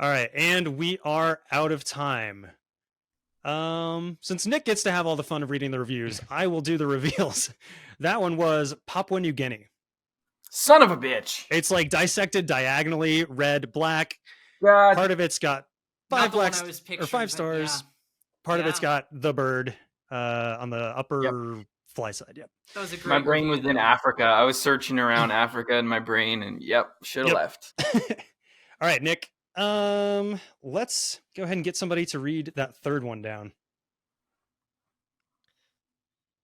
All right, and we are out of time. Since Nick gets to have all the fun of reading the reviews, I will do the reveals. That one was Papua New Guinea. Son of a bitch. It's like dissected diagonally, red, black. God. Part of it's got 5 blacks or 5 stars. Yeah. Part of it's got the bird on the upper fly side. Yep. That was a great My brain review, was in Africa. I was searching around Africa in my brain, and should have left. All right, Nick. Let's go ahead and get somebody to read that third one down.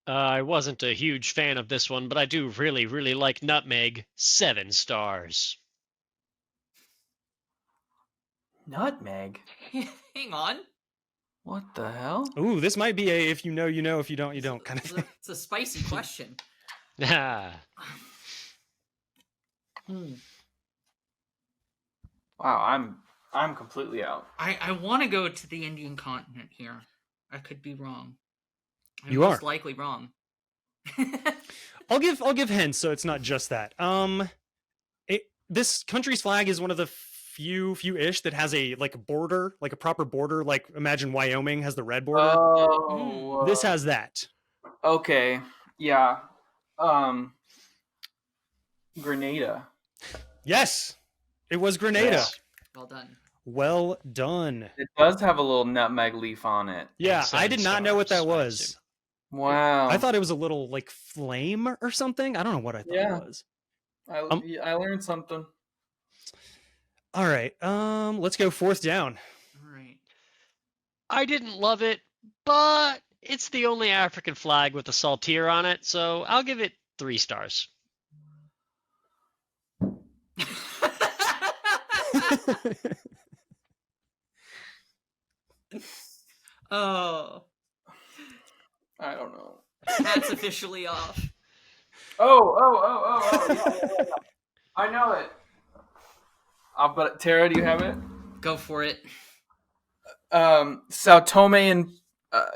I wasn't a huge fan of this one, but I do really, really like nutmeg. 7 stars. Nutmeg? Hang on. What the hell? Ooh, this might be a if you know, you know, if you don't, you don't kind of thing. It's a spicy question. Wow, I'm completely out. I want to go to the Indian continent here. I could be wrong. I'm You are most likely wrong. I'll give hints, so it's not just that. This country's flag is one of the few-ish that has a border, like a proper border. Like imagine Wyoming has the red border. Oh, this has that. Okay, yeah. Grenada. Yes, it was Grenada. Yes. Well done. Well done. It does have a little nutmeg leaf on it. Yeah, I did not know what that was. Wow. I thought it was a little like flame or something. I don't know what I thought it was. I learned something. All right. Let's go 4th down. All right. I didn't love it, but it's the only African flag with a saltire on it, so I'll give it 3 stars. Oh, I don't know. hat's officially off. Oh, yeah. I know it. But Tara, do you have it? Go for it. Sao Tome and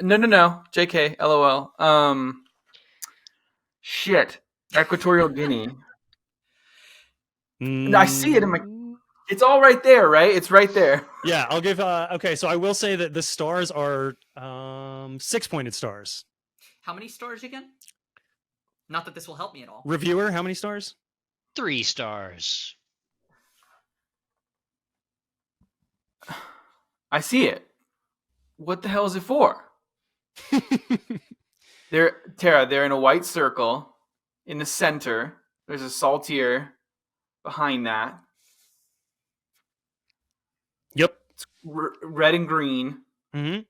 no, JK, LOL. Shit, Equatorial Guinea. I see it in my. It's all right there, right? It's right there. Yeah, I'll give. Okay, so I will say that the stars are 6-pointed stars. How many stars again? Not that this will help me at all. Reviewer, how many stars? 3 stars. I see it. What the hell is it for? They're in a white circle. In the center, there's a saltier behind that. Yep. It's red and green. Mm-hmm.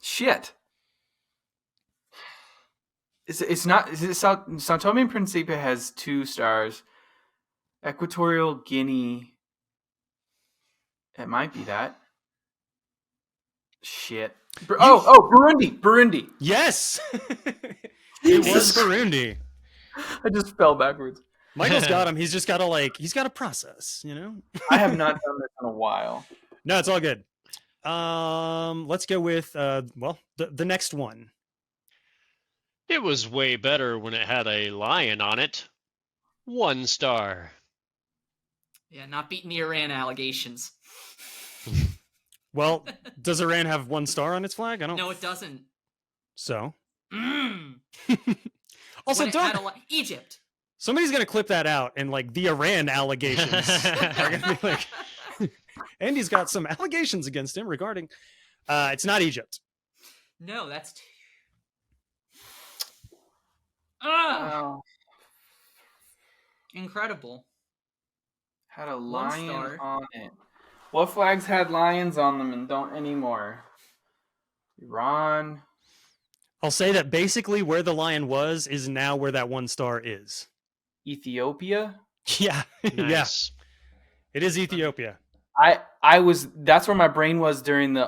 Shit. It's not. Is it Sao Tome and Principe has 2 stars. Equatorial Guinea. It might be that. Shit. Burundi. Yes. It was Burundi. I just fell backwards. Michael's got him. He's just got to he's got to process, you know? I have not done this in a while. No, it's all good. Let's go with, the next one. It was way better when it had a lion on it. 1 star. Yeah, not beating the Iran allegations. Well, does Iran have 1 star on its flag? I don't. No, it doesn't. So. Also, don't. Egypt. Somebody's gonna clip that out and the Iran allegations are gonna be like, Andy's got some allegations against him regarding. It's not Egypt. No, that's. Incredible. Had a 1 lion star. on it. What flags had lions on them and don't anymore? Iran. I'll say that basically where the lion was is now where that 1 star is. Ethiopia? Yeah. Nice. Yeah. It is Ethiopia. That's where my brain was during the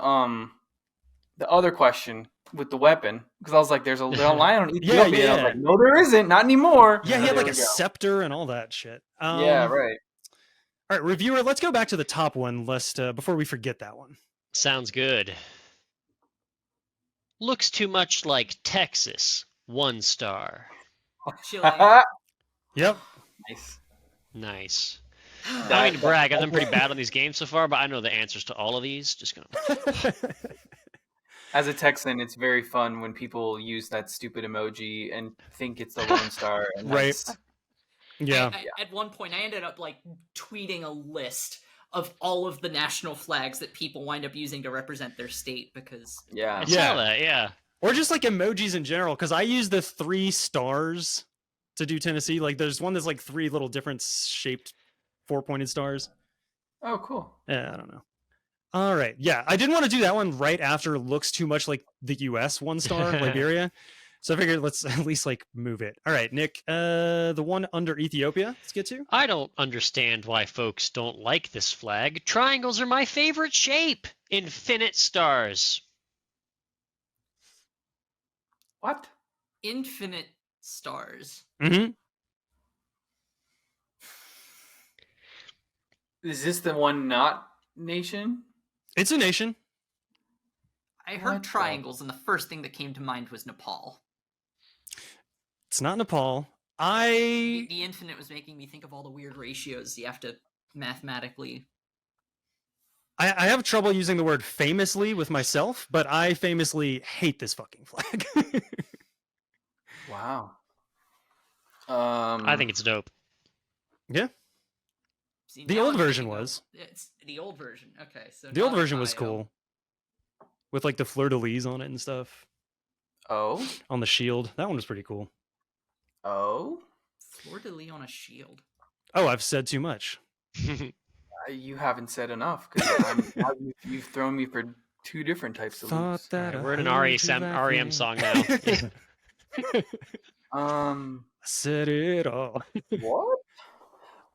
other question with the weapon, because I was like, there's a lion on Ethiopia. Yeah. And I was like, no, there isn't, not anymore. Yeah, he had There a we go. scepter and all that shit. Yeah, right. All right, reviewer, let's go back to the top one list before we forget that one. Sounds good. Looks too much like Texas. 1 star. Chile. Yep. Nice. I don't mean to brag. I've done pretty bad on these games so far, but I know the answers to all of these. Just gonna. As a Texan, it's very fun when people use that stupid emoji and think it's the Lone Star. And Right. Yeah. At one point, I ended up tweeting a list of all of the national flags that people wind up using to represent their state because. Yeah. I saw that. Yeah. Or just emojis in general, because I use the 3 stars to do Tennessee. There's one that's 3 little different shaped 4-pointed stars. Oh, cool. Yeah, I don't know. All right. Yeah, I didn't want to do that one right after looks too much like the U.S. 1 star, Liberia. So I figured let's at least move it. All right, Nick, the one under Ethiopia, let's get to. I don't understand why folks don't like this flag. Triangles are my favorite shape. Infinite stars. What? Infinite stars. Mm-hmm. Is this the one not nation? It's a nation. I heard triangles, and the first thing that came to mind was Nepal. It's not Nepal. The infinite was making me think of all the weird ratios you have to mathematically. I have trouble using the word famously with myself, but I famously hate this fucking flag. Wow. I think it's dope. Yeah. See, The now old I'm version thinking of- was. It's the old version. Okay, so The old not version was Ohio. cool. With the fleur-de-lis on it and stuff. Oh? On the shield. That one was pretty cool. Oh? Fleur-de-lis on a shield. Oh, I've said too much. You haven't said enough, because you've thrown me for 2 different types of Thought loops. that We're in an REM song now. Said it all. What?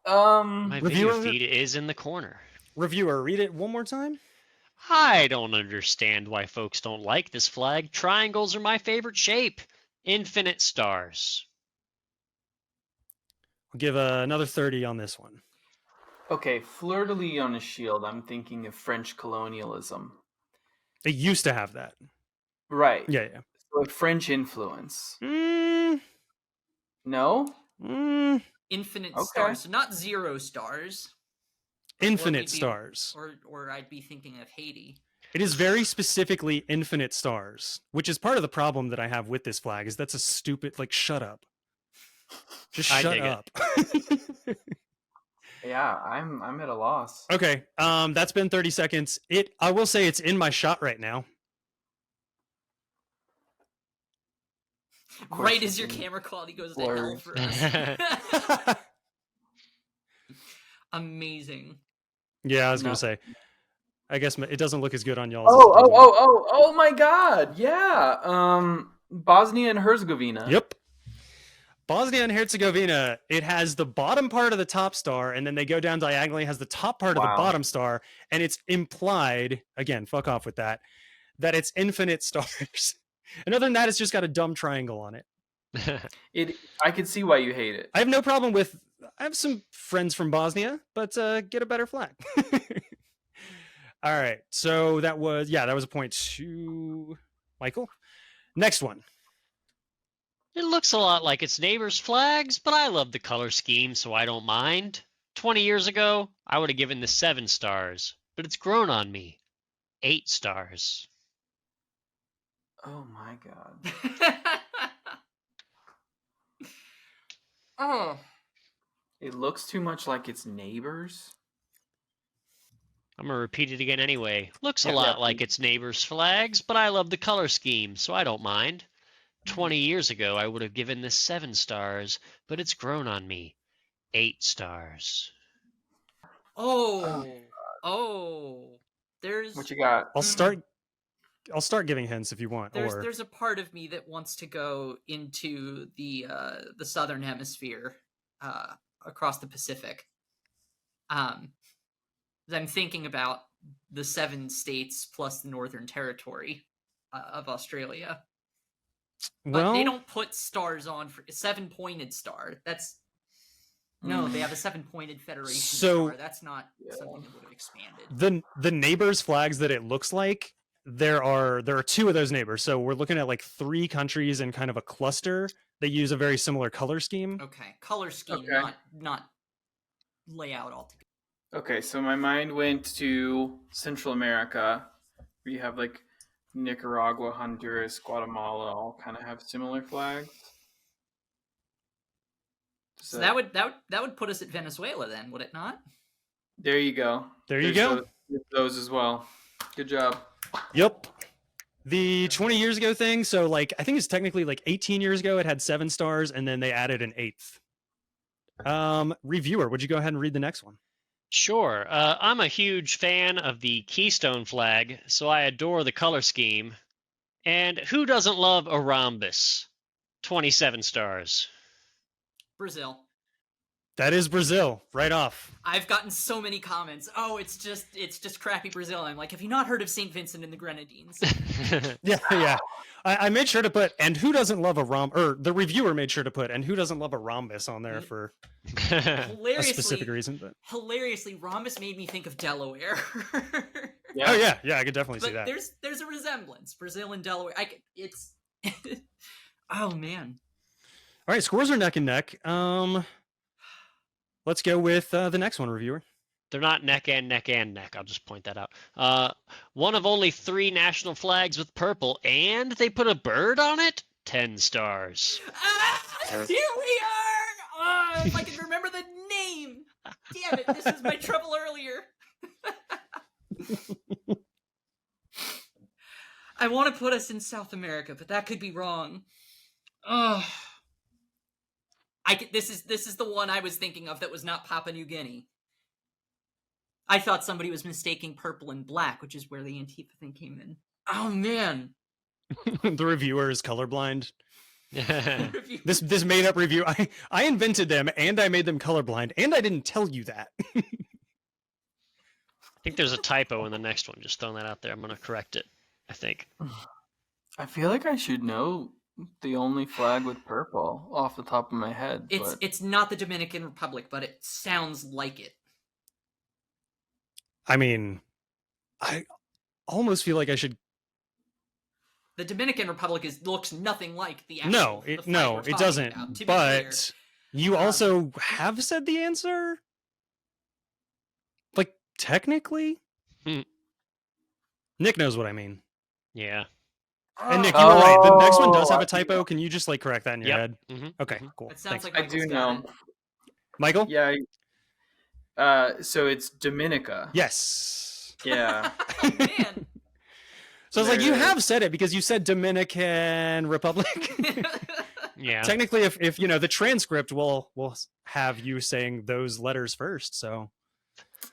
My video Reviewer? feed is in the corner. Reviewer, read it one more time. I don't understand why folks don't like this flag. Triangles are my favorite shape. Infinite stars. I'll give another 30 on this one. Okay, fleur-de-lis on a shield. I'm thinking of French colonialism. They used to have that. Right. Yeah, yeah. So a French influence. Mm. No? Mm. Infinite Okay. stars, so not 0 stars. Infinite stars. Or I'd be thinking of Haiti. It is very specifically infinite stars, which is part of the problem that I have with this flag. Is that's a stupid, like, shut up. Just I shut dig it. up. Yeah, I'm at a loss. Okay, that's been 30 seconds. I will say it's in my shot right now. Right as your camera quality goes to hell for us. Amazing. Yeah, I was gonna say. I guess it doesn't look as good on y'all's. Oh my God! Yeah, Bosnia and Herzegovina. Yep. Bosnia and Herzegovina, it has the bottom part of the top star, and then they go down diagonally, has the top part of the bottom star, and it's implied, again, fuck off with that it's infinite stars. And other than that, it's just got a dumb triangle on it. I can see why you hate it. I have no problem with, I have some friends from Bosnia, but get a better flag. All right, so that was a point to Michael. Next one. It looks a lot like its neighbor's flags, but I love the color scheme, so I don't mind. 20 years ago, I would have given this 7 stars, but it's grown on me. 8 stars. Oh my God. Oh. It looks too much like its neighbors. I'm going to repeat it again anyway. Looks a lot like its neighbor's flags, but I love the color scheme, so I don't mind. 20 years ago, I would have given this 7 stars, but it's grown on me. 8 stars. There's what you got? I'll start giving hints if you want. There's a part of me that wants to go into the southern hemisphere, across the Pacific. I'm thinking about the 7 states plus the Northern Territory of Australia. But they don't put stars on for 7-pointed star. They have a 7-pointed Federation star. That's not something that would have expanded. The neighbors' flags that it looks like, there are 2 of those neighbors. So we're looking at like 3 countries in kind of a cluster. They use a very similar color scheme. Okay, color scheme, not layout altogether. Okay, so my mind went to Central America. We have like Nicaragua, Honduras, Guatemala, all kind of have similar flags. So that would put us at Venezuela then, would it not? There you go. There you go. Those as well. Good job. Yep. The 20 years ago thing, so like I think it's technically like 18 years ago it had 7 stars and then they added an 8th. Reviewer, would you go ahead and read the next one? Sure. I'm a huge fan of the Keystone flag, so I adore the color scheme. And who doesn't love a rhombus? 27 stars. Brazil. That is Brazil, right off. I've gotten so many comments. Oh, it's just crappy Brazil. I'm like, have you not heard of St. Vincent and the Grenadines? Yeah. I made sure to put, and who doesn't love a or the reviewer made sure to put, and who doesn't love a rhombus on there for a specific reason. But hilariously, rhombus made me think of Delaware. Oh yeah, I could definitely see that. There's a resemblance, Brazil and Delaware. It's oh man. All right, scores are neck and neck. Let's go with the next one, reviewer. They're not neck and neck and neck. I'll just point that out. One of only 3 national flags with purple, and they put a bird on it? 10 stars. Here we are! If I can remember the name! Damn it, this was my trouble earlier. I want to put us in South America, but that could be wrong. This is the one I was thinking of that was not Papua New Guinea. I thought somebody was mistaking purple and black, which is where the Antifa thing came in. Oh man. The reviewer is colorblind. This made up review. I invented them and I made them colorblind and I didn't tell you that. I think there's a typo in the next one. Just throwing that out there. I'm going to correct it, I think. I feel like I should know the only flag with purple off the top of my head. It's not the Dominican Republic, but it sounds like it. I mean, I almost feel like I should. The Dominican Republic looks nothing like the actual. No, the flag no, we're it talking doesn't. about, to be But clear. you also have said the answer. Like technically, Nick knows what I mean. Yeah. And Nick, you were right. The next one does have a typo. Can you just like correct that in your Yep. head? Mm-hmm. Okay, cool. It sounds Thanks. like I Michael's do got know. it. Michael? Yeah. So it's Dominica. Yes. Yeah. Man. So I was like, There you it is. have said it because you said Dominican Republic. Yeah. Technically, if you know the transcript will have you saying those letters first. So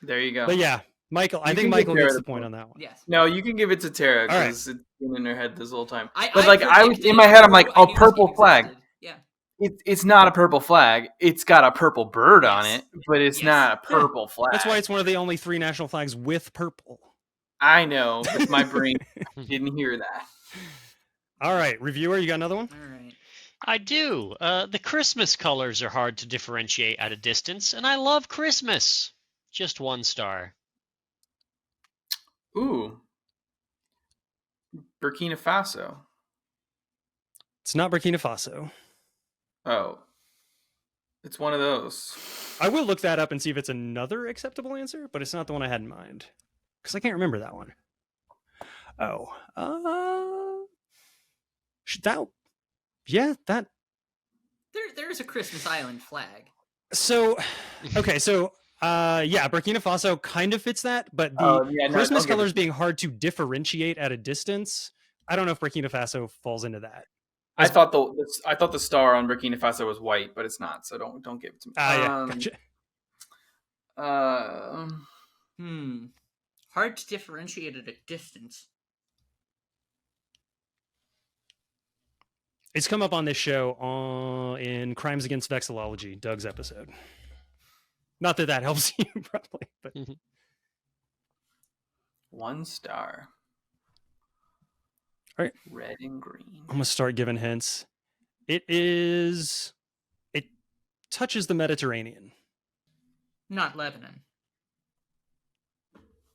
There you go. but yeah, Michael, I You think can Michael give gets Tara the point on that one. Yes. No, you can give it to Tara All right. because it's been in her head this whole time. I was predicted in my head. I'm like, I knew this purple game flag. existed. Yeah. It's not a purple flag. It's got a purple bird on it, but it's not a purple flag. That's why it's one of the only 3 national flags with purple. I know, but my brain didn't hear that. All right, reviewer, you got another one? All right. I do. The Christmas colors are hard to differentiate at a distance, and I love Christmas. Just 1 star. Ooh. Burkina Faso. It's not Burkina Faso. Oh. It's one of those. I will look that up and see if it's another acceptable answer, but it's not the one I had in mind because I can't remember that one. Oh, that, yeah, that. There's a Christmas Island flag. So, okay, so yeah, Burkina Faso kind of fits that, but the yeah, no, Christmas don't give colors it- being hard to differentiate at a distance, I don't know if Burkina Faso falls into that. I thought the star on Burkina Faso was white, but it's not. So don't give it to me. Yeah, gotcha. Hard to differentiate at a distance. It's come up on this show in Crimes Against Vexillology, Doug's episode. Not that helps you, probably, but 1 star. All right. Red and green. I'm gonna start giving hints. It touches the Mediterranean. Not Lebanon.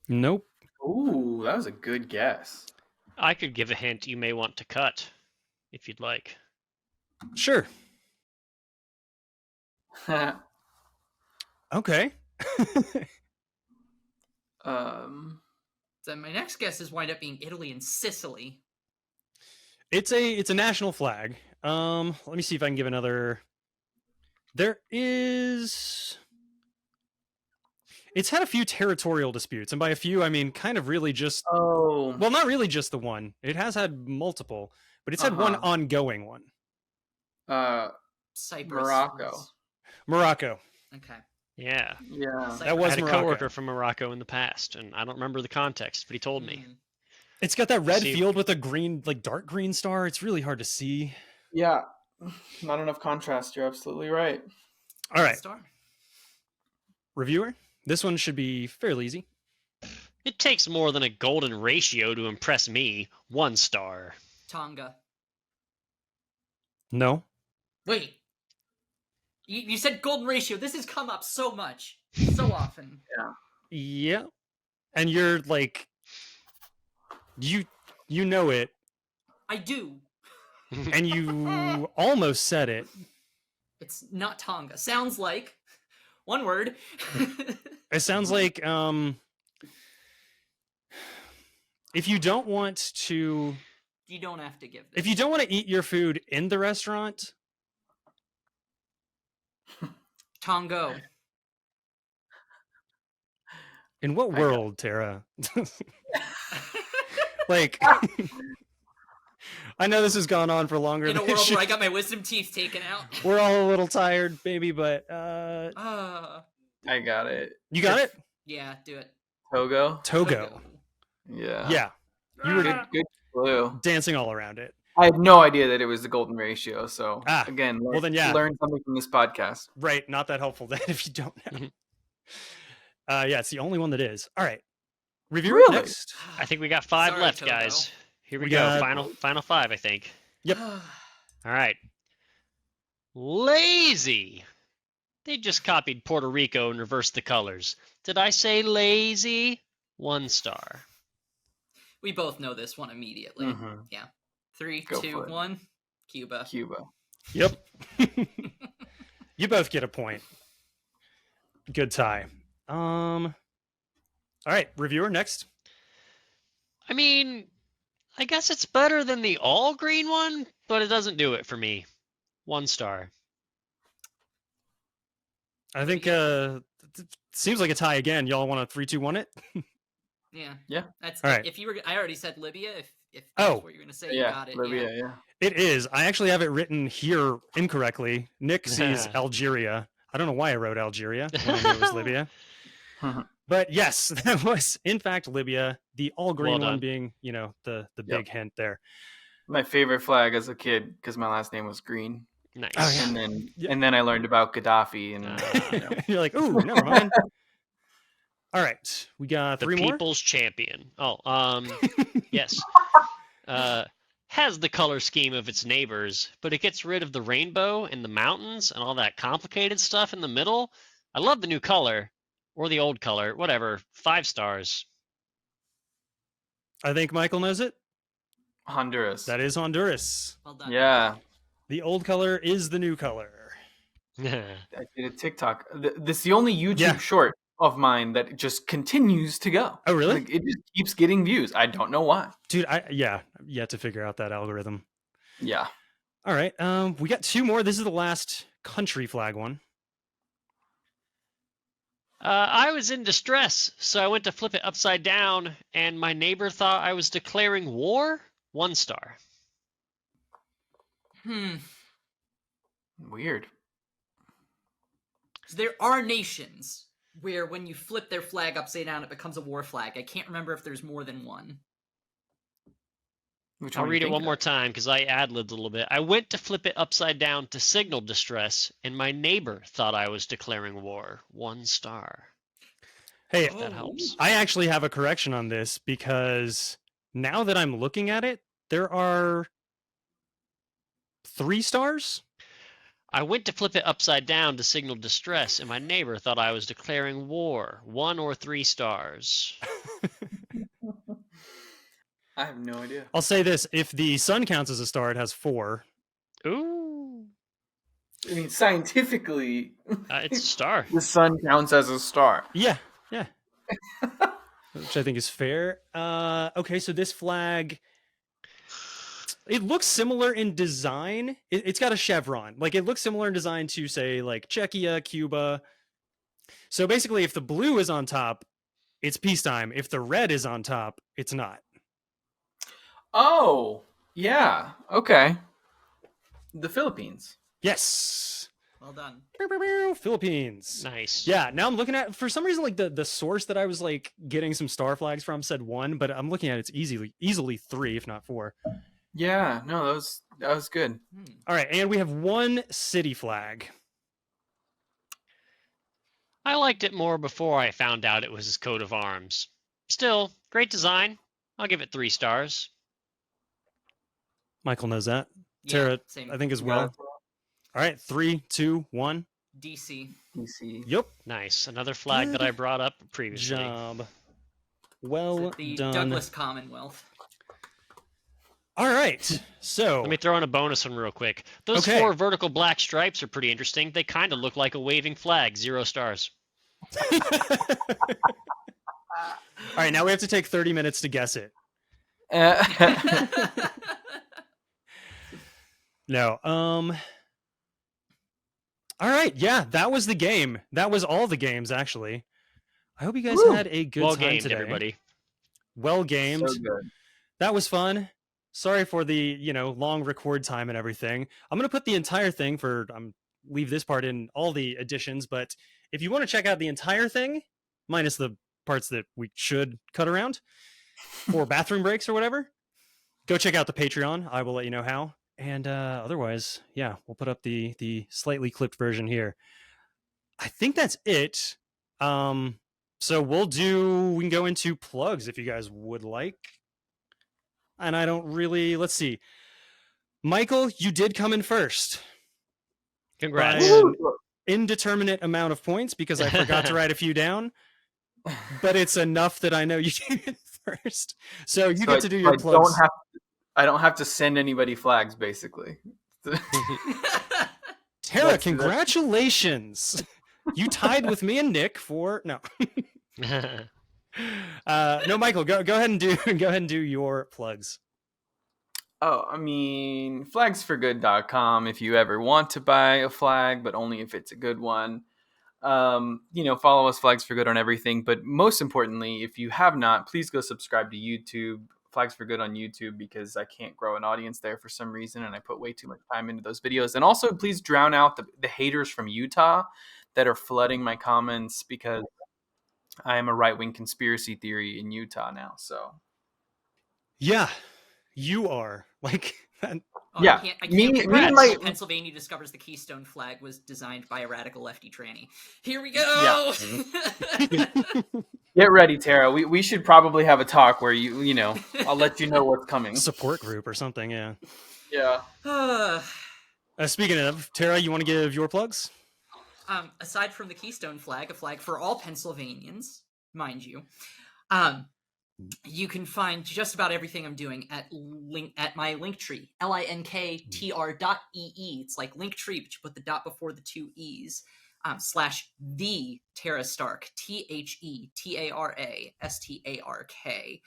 Nope. Ooh, that was a good guess. I could give a hint you may want to cut, if you'd like. Sure. Okay. So my next guess is wind up being Italy and Sicily. It's a national flag. Let me see if I can give another. It's had a few territorial disputes, and by a few I mean kind of really just. Oh. Well, not really just the one. It has had multiple, but it's had one ongoing one. Cyprus. Morocco. Okay. Yeah. Yeah. That was I had a Morocco. coworker from Morocco in the past, and I don't remember the context, but he told me. It's got that red See- field with a green, like dark green star. It's really hard to see. Yeah. Not enough contrast. You're absolutely right. All right. Star. Reviewer, this one should be fairly easy. It takes more than a golden ratio to impress me. 1 star. Tonga. No. Wait. You said golden ratio. This has come up so much. So often. Yeah. Yeah. And you're like, you know it, I do. and you almost said it. It's not Tonga. Sounds like one word. It sounds like if you don't want to, You don't have to give this. if you don't want to eat your food in the restaurant, Tongo. in what world, Tara? Like, I know this has gone on for longer In a than it world should. where I got my wisdom teeth taken out. We're all a little tired, baby, but I got it. you got it? Yeah, do it. Togo. Togo. Yeah. Yeah. You were Good clue. dancing all around it. I had no idea that it was the golden ratio. So again, well then, yeah. learn something from this podcast. Right, not that helpful then if you don't know. Yeah, it's the only one that is. All right, review next. I think we got 5 Sorry, left, Toto. guys. Here we We go. got- Final 5, I think. Yep. All right. Lazy. They just copied Puerto Rico and reversed the colors. Did I say lazy? 1 star. We both know this one immediately. Mhm. Yeah. 3, Go 2, for it. 1. Cuba. Yep. You both get a point. Good tie. All right, reviewer next. I mean, I guess it's better than the all green one, but it doesn't do it for me. 1 star. I think it seems like a tie again. Y'all want to 3-2-1 it? Yeah. Yeah. That's All right. if you were I already said Libya. If that's what you're gonna say, you got it. Libya, yeah. It is. I actually have it written here incorrectly. Nick sees Algeria. I don't know why I wrote Algeria when I knew it was Libya. But yes, that was in fact Libya. The all green Well one done. being, the big hint there. My favorite flag as a kid because my last name was Green. Nice. Oh, yeah. And then I learned about Gaddafi and You're like, ooh, never mind. All right, we got The 3 more. people's champion. Yes. Has the color scheme of its neighbors, but it gets rid of the rainbow and the mountains and all that complicated stuff in the middle. I love the new color, or the old color, whatever. 5 stars. I think Michael knows it. Honduras. That is Honduras. Well done. Yeah. The old color is the new color. I did a TikTok. This is the only YouTube short of mine that just continues to go. Oh, really? Like, it just keeps getting views. I don't know why. Dude, yet to figure out that algorithm. Yeah. All right, we got 2 more. This is the last country flag one. I was in distress, so I went to flip it upside down, and my neighbor thought I was declaring war. 1 star. Weird. So there are nations where when you flip their flag upside down, it becomes a war flag. I can't remember if there's more than one. I'll read it one more time because I ad-libbed a little bit. I went to flip it upside down to signal distress, and my neighbor thought I was declaring war. 1 star. Hey, If that helps. I actually have a correction on this because now that I'm looking at it, there are 3 stars. I went to flip it upside down to signal distress, and my neighbor thought I was declaring war. 1 or 3 stars. I have no idea. I'll say this: if the sun counts as a star, it has 4. Ooh. I mean, scientifically, it's a star. The sun counts as a star. Yeah. Which I think is fair. Okay, so this flag, it looks similar in design. It's got a chevron. Like, it looks similar in design to, say, like Czechia, Cuba. So basically, if the blue is on top, it's peacetime. If the red is on top, it's not. Oh, yeah. Okay. The Philippines. Yes. Well done. Philippines. Nice. Yeah, now I'm looking at, for some reason, like the source that I was like getting some star flags from said 1, but I'm looking at it's easily 3, if not 4. Yeah, no, that was good. All right, and we have 1 city flag. I liked it more before I found out it was his coat of arms. Still, great design. I'll give it 3 stars. Michael knows that. Yeah, Tara, same. I think as Got well. it. All right, 3, 2, 1. DC. Yep. Nice. Another flag that I brought up previously. Job. Well The done. Douglas Commonwealth. All right, so let me throw in a bonus one real quick. Those Okay. 4 vertical black stripes are pretty interesting. They kind of look like a waving flag. 0 stars. All right, now we have to take 30 minutes to guess it. No. All right, yeah, that was the game. That was all the games, actually. I hope you guys had a good Well time gamed, today. everybody. Well gamed. So good. That was fun. Sorry for the, long record time and everything. I'm going to put the entire thing leave this part in all the editions, but if you want to check out the entire thing, minus the parts that we should cut around for bathroom breaks or whatever, go check out the Patreon. I will let you know how. And otherwise, yeah, we'll put up the slightly clipped version here. I think that's it. So we can go into plugs if you guys would like. And I don't really, let's see. Michael, you did come in first. Congrats. By an indeterminate amount of points because I forgot to write a few down. But it's enough that I know you came in first. So you get to do your plugs. I don't have to send anybody flags, basically. Tara, congratulations. You tied with me and Nick for no. No, Michael, go ahead and do your plugs. Oh, I mean, flagsforgood.com if you ever want to buy a flag, but only if it's a good one. Follow us, Flags for Good, on everything. But most importantly, if you have not, please go subscribe to YouTube, Flags for Good on YouTube, because I can't grow an audience there for some reason, and I put way too much time into those videos. And also, please drown out the haters from Utah that are flooding my comments, because I am a right-wing conspiracy theory in Utah now. So, yeah, you are like. Oh, yeah, I can't wait until Pennsylvania discovers the Keystone flag was designed by a radical lefty tranny. Here we go. Yeah. Get ready, Tara. We should probably have a talk where I'll let you know what's coming. Support group or something. Yeah. Yeah. Speaking of, Tara, you want to give your plugs? Aside from the Keystone flag, a flag for all Pennsylvanians, mind you. You can find just about everything I'm doing at my Linktree, linktr.ee. It's like Linktree, but you put the dot before the two E's, /the Tara Stark, TheTarastark.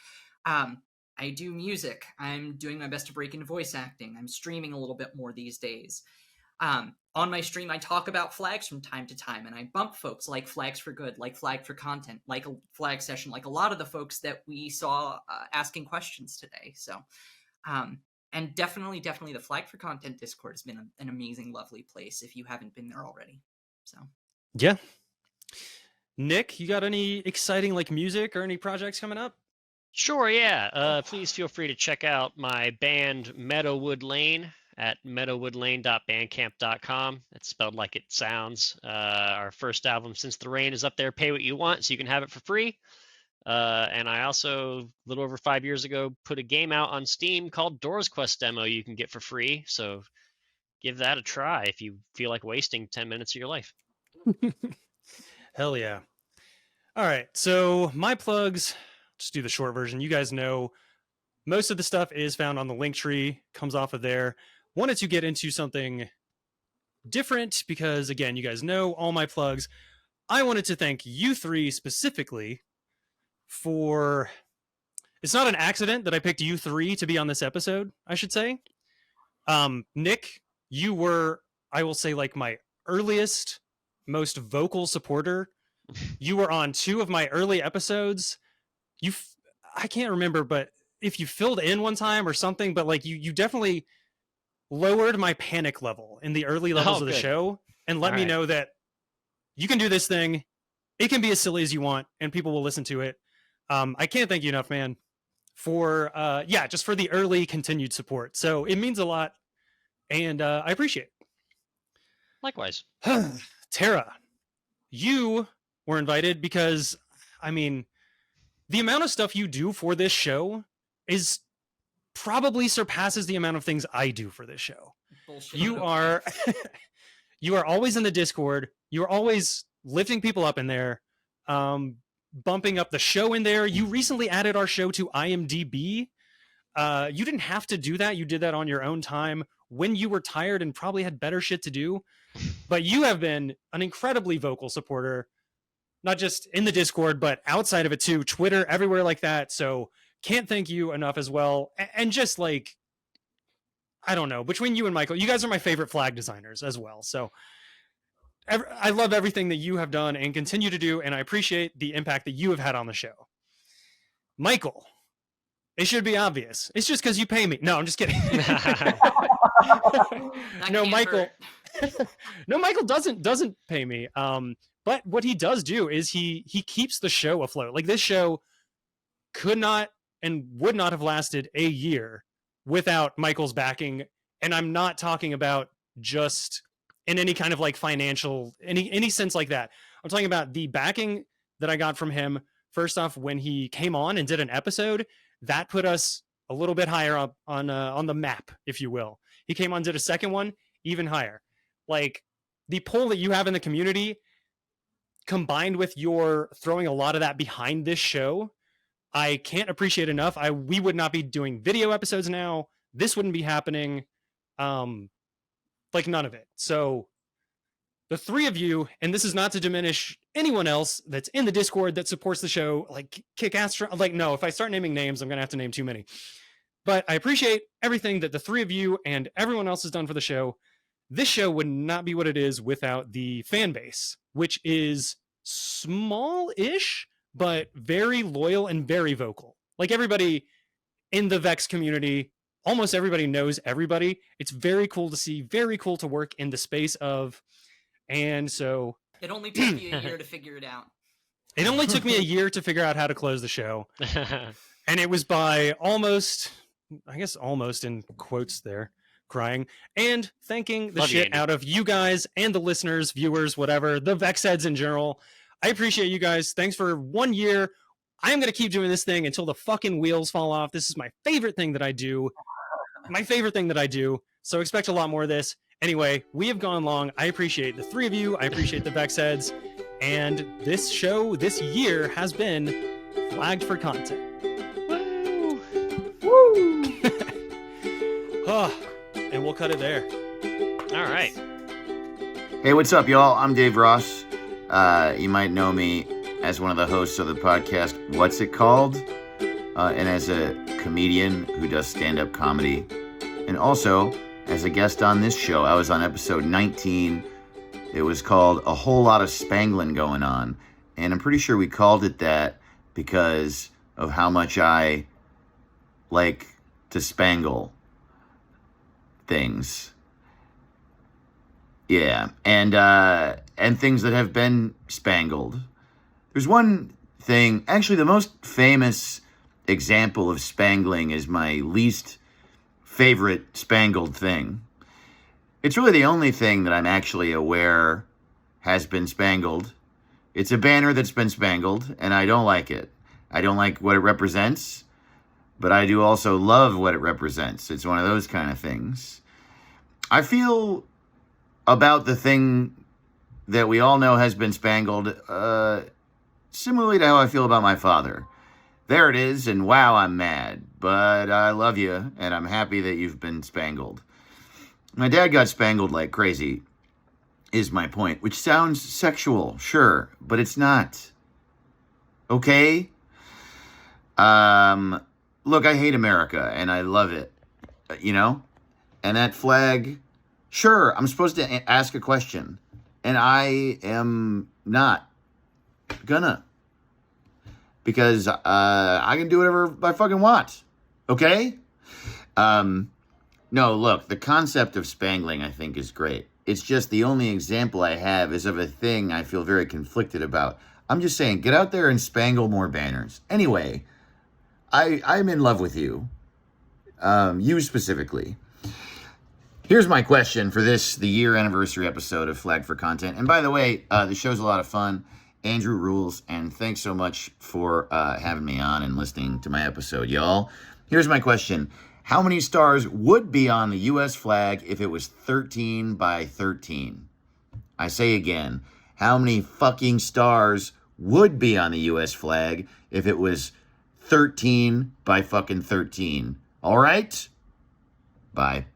I do music. I'm doing my best to break into voice acting. I'm streaming a little bit more these days. On my stream, I talk about flags from time to time, and I bump folks like Flags for Good, like Flag for Content, like a Flagsession, like a lot of the folks that we saw asking questions today. So, and definitely the Flag for Content Discord has been an amazing, lovely place if you haven't been there already. So, yeah. Nick, you got any exciting music or any projects coming up? Sure, yeah. Please feel free to check out my band Meadowwood Lane at meadowwoodlane.bandcamp.com. It's spelled like it sounds. Our first album, Since the Rain, is up there. Pay what you want, so you can have it for free. And I also, a little over 5 years ago, put a game out on Steam called Doors Quest Demo you can get for free. So give that a try if you feel like wasting 10 minutes of your life. Hell yeah. All right, so my plugs, just do the short version. You guys know most of the stuff is found on the Linktree, comes off of there. Wanted to get into something different because, again, you guys know all my plugs. I wanted to thank you three specifically for... It's not an accident that I picked you three to be on this episode, I should say. Nick, you were, I will say, my earliest, most vocal supporter. You were on 2 of my early episodes. I can't remember, but if you filled in one time or something, but you definitely lowered my panic level in the early levels of the show and let me know that you can do this thing. It can be as silly as you want and people will listen to it. I can't thank you enough, man, for just for the early continued support. So it means a lot and I appreciate it. Likewise. Tara, you were invited because, I mean, the amount of stuff you do for this show is probably surpasses the amount of things I do for this show. Bullshit. You are always in the Discord. You're always lifting people up in there, bumping up the show in there. You recently added our show to IMDb. You didn't have to do that. You did that on your own time when you were tired and probably had better shit to do. But you have been an incredibly vocal supporter, not just in the Discord, but outside of it too, Twitter, everywhere like that. So can't thank you enough as well. And just I don't know, between you and Michael, you guys are my favorite flag designers as well. So I love everything that you have done and continue to do. And I appreciate the impact that you have had on the show. Michael, it should be obvious. It's just because you pay me. No, I'm just kidding. No, Michael. No, Michael doesn't pay me. But what he does do is he keeps the show afloat. This show could not and would not have lasted a year without Michael's backing. And I'm not talking about just in any kind of like financial, any sense like that. I'm talking about the backing that I got from him. First off, when he came on and did an episode, that put us a little bit higher up on the map, if you will. He came on, did a second one, even higher. Like the pull that you have in the community, combined with your throwing a lot of that behind this show, I can't appreciate enough. We would not be doing video episodes now. This wouldn't be happening. Like none of it. So the three of you, and this is not to diminish anyone else that's in the Discord that supports the show, like Kickassatron. Like, no, if I start naming names, I'm going to have to name too many. But I appreciate everything that the three of you and everyone else has done for the show. This show would not be what it is without the fan base, which is small-ish, but very loyal and very vocal. Like everybody in the Vex community, almost everybody knows everybody. It's very cool to see, very cool to work in the space of, and so... It only took you a year to figure it out. It only took me a year to figure out how to close the show. And it was by almost, I guess almost in quotes there, crying, and thanking the shit out of you guys and the listeners, viewers, whatever, the VexHeads in general. I appreciate you guys. Thanks for 1 year. I'm going to keep doing this thing until the fucking wheels fall off. This is my favorite thing that I do. So expect a lot more of this. Anyway, we have gone long. I appreciate the three of you. I appreciate the VexHeads. And this show, this year, has been flagged for content. Woo! Woo! And we'll cut it there. All right. Hey, what's up, y'all? I'm Dave Ross. You might know me as one of the hosts of the podcast, What's It Called? And as a comedian who does stand-up comedy. And also, as a guest on this show, I was on episode 19. It was called A Whole Lot of Spangling Going On. And I'm pretty sure we called it that because of how much I like to spangle things. Yeah, and things that have been spangled. There's one thing, actually the most famous example of spangling is my least favorite spangled thing. It's really the only thing that I'm actually aware has been spangled. It's a banner that's been spangled, and I don't like it. I don't like what it represents, but I do also love what it represents. It's one of those kind of things. I feel about the thing that we all know has been spangled, similarly to how I feel about my father. There it is, and wow, I'm mad. But I love you, and I'm happy that you've been spangled. My dad got spangled like crazy, is my point. Which sounds sexual, sure, but it's not. Okay? Look, I hate America, and I love it. You know? And that flag, sure, I'm supposed to ask a question. And I am not gonna. Because I can do whatever I fucking want. Okay? No, look, the concept of spangling, I think, is great. It's just the only example I have is of a thing I feel very conflicted about. I'm just saying, get out there and spangle more banners. Anyway, I'm in love with you. You specifically. Here's my question for the year anniversary episode of Flagged for Content. And by the way, the show's a lot of fun. Andrew rules, and thanks so much for having me on and listening to my episode, y'all. Here's my question. How many stars would be on the U.S. flag if it was 13 by 13? I say again, how many fucking stars would be on the U.S. flag if it was 13 by fucking 13? All right? Bye.